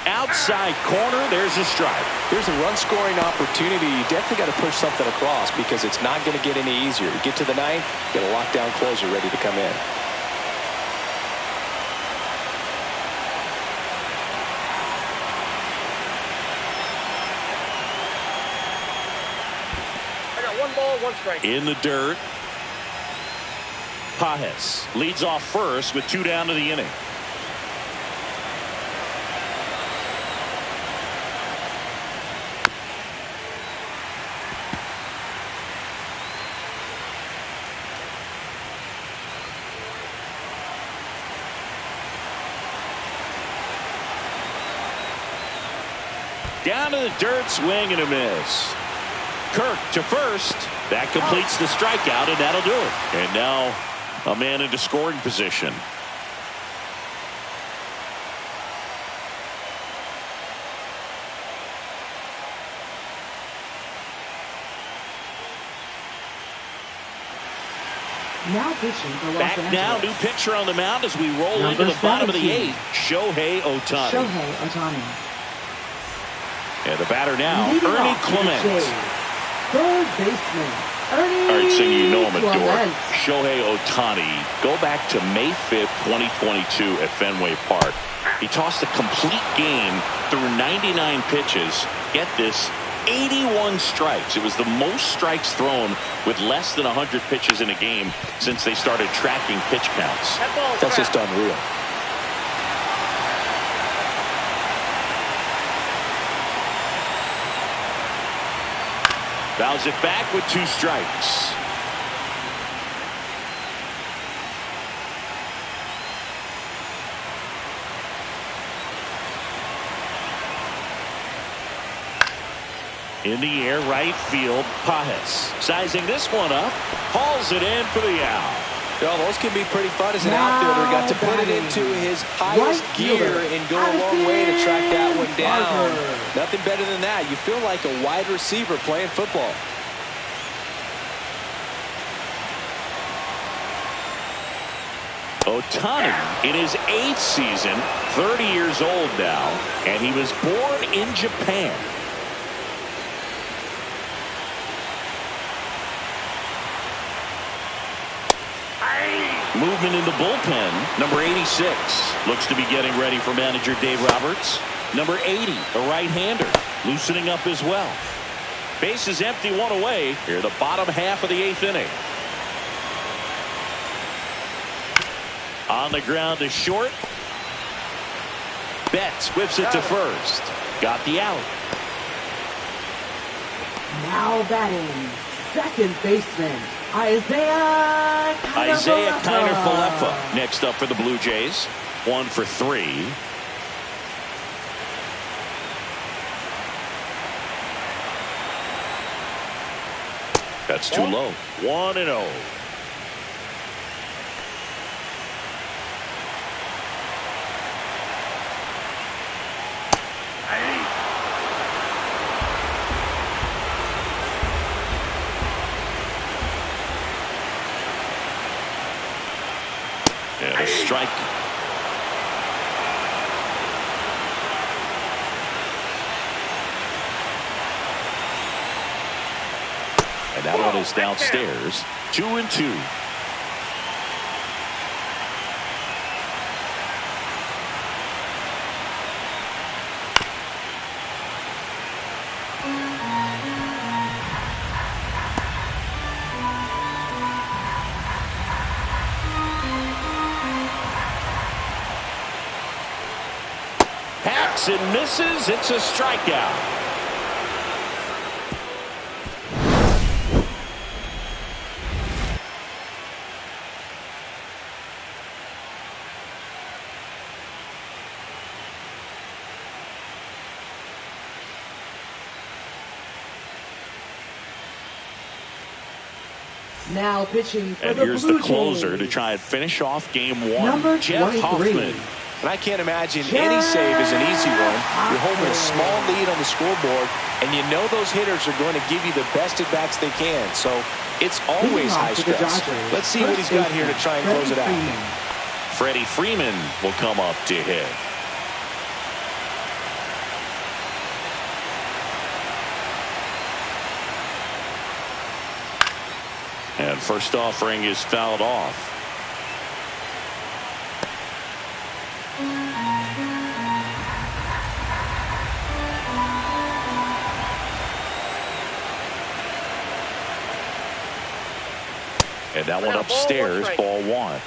Outside corner, there's a strike. Here's a run-scoring opportunity. You definitely got to push something across because it's not going to get any easier. You get to the ninth, get a lockdown closer ready to come in. I got 1 ball, 1 strike. In the dirt. Pages leads off first with 2 down to the inning. Down to the dirt, swing and a miss. Kirk to first. That completes the strikeout, and that'll do it. And now a man into scoring position. Now pitching for Los Back Angeles. now, new pitcher on the mound as we roll Number into the bottom of the 17. 8th. Shohei Ohtani. Shohei Ohtani. And the batter now, Leading Ernie off to the Clement. Jays, third baseman, Ernie All right, so you know him, Adore. Clement. Shohei Ohtani. Go back to May 5th, 2022 at Fenway Park. He tossed a complete game through 99 pitches. Get this, 81 strikes. It was the most strikes thrown with less than 100 pitches in a game since they started tracking pitch counts. That's just unreal. Fouls it back with 2 strikes. In the air, right field, Pages. Sizing this one up, hauls it in for the out. Well, those can be pretty fun as an outfielder. Got to put it into his highest gear and go a long way to track that one down. Nothing better than that. You feel like a wide receiver playing football. Ohtani in his 8th season, 30 years old now, and he was born in Japan. Movement in the bullpen. Number 86 looks to be getting ready for manager Dave Roberts. Number 80, a right-hander, loosening up as well. Base is empty, one away here, the bottom half of the 8th inning. On the ground to short. Betts whips it to first. Got the out. Now batting, second baseman, Isaiah Kiner-Falefa next up for the Blue Jays. 1 for 3. That's too low. 1-0. And a strike. And that one is downstairs. 2-2. Hacks and misses. It's a strikeout. Now pitching for And the here's Blue the closer Jays, to try and finish off game 1. number Jeff 23. Hoffman. And I can't imagine any save is an easy one. You're holding a small lead on the scoreboard, and you know those hitters are going to give you the best at bats they can. So it's always high stress. Let's see what he's got here to try and close it out. Freddie Freeman will come up to hit. And first offering is fouled off. And that one upstairs, ball 1.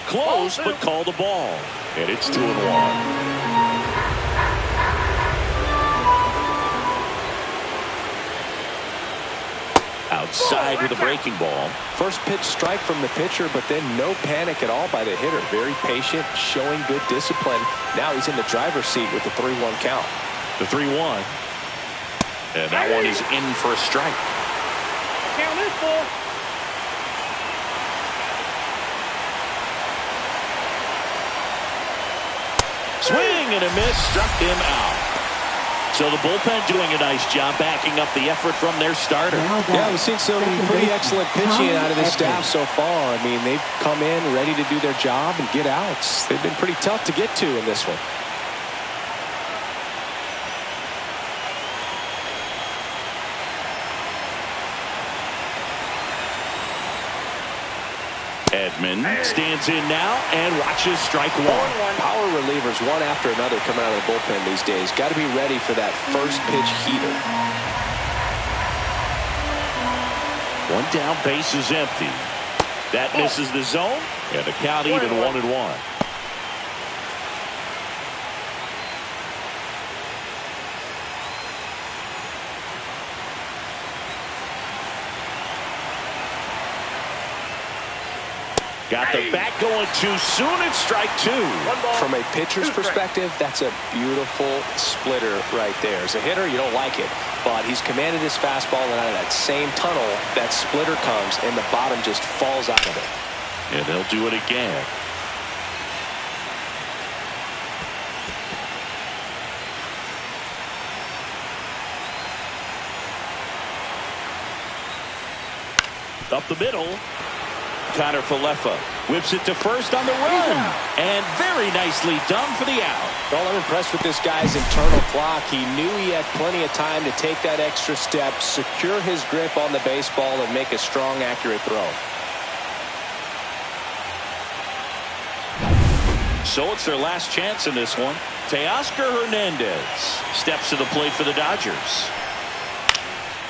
Close, but call the ball. And it's 2-1. Outside with a breaking ball. First pitch strike from the pitcher, but then no panic at all by the hitter. Very patient, showing good discipline. Now he's in the driver's seat with the 3-1 count. The 3-1. And that one is in for a strike. Count is full. Swing and a miss, struck him out. So the bullpen doing a nice job backing up the effort from their starter. Yeah, we've seen some pretty excellent pitching out of this staff so far. I mean, they've come in ready to do their job and get outs. They've been pretty tough to get to in this one. Edman stands in now and watches strike 1. Power relievers one after another coming out of the bullpen these days. Got to be ready for that first pitch heater. One down, base is empty. That misses the zone, and the count even 1-1. Got the bat going too soon. It's strike two. From a pitcher's perspective, that's a beautiful splitter right there. As a hitter, you don't like it, but he's commanded his fastball, and out of that same tunnel, that splitter comes, and the bottom just falls out of it. And they'll do it again. Up the middle. Connor Falefa whips it to first on the run. And very nicely done for the out. Well, I'm impressed with this guy's internal clock. He knew he had plenty of time to take that extra step, secure his grip on the baseball, and make a strong, accurate throw. So it's their last chance in this one. Teoscar Hernandez steps to the plate for the Dodgers.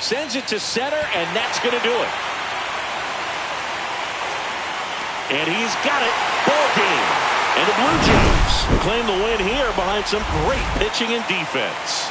Sends it to center, and that's going to do it. And he's got it. Ball game. And the Blue Jays claim the win here behind some great pitching and defense.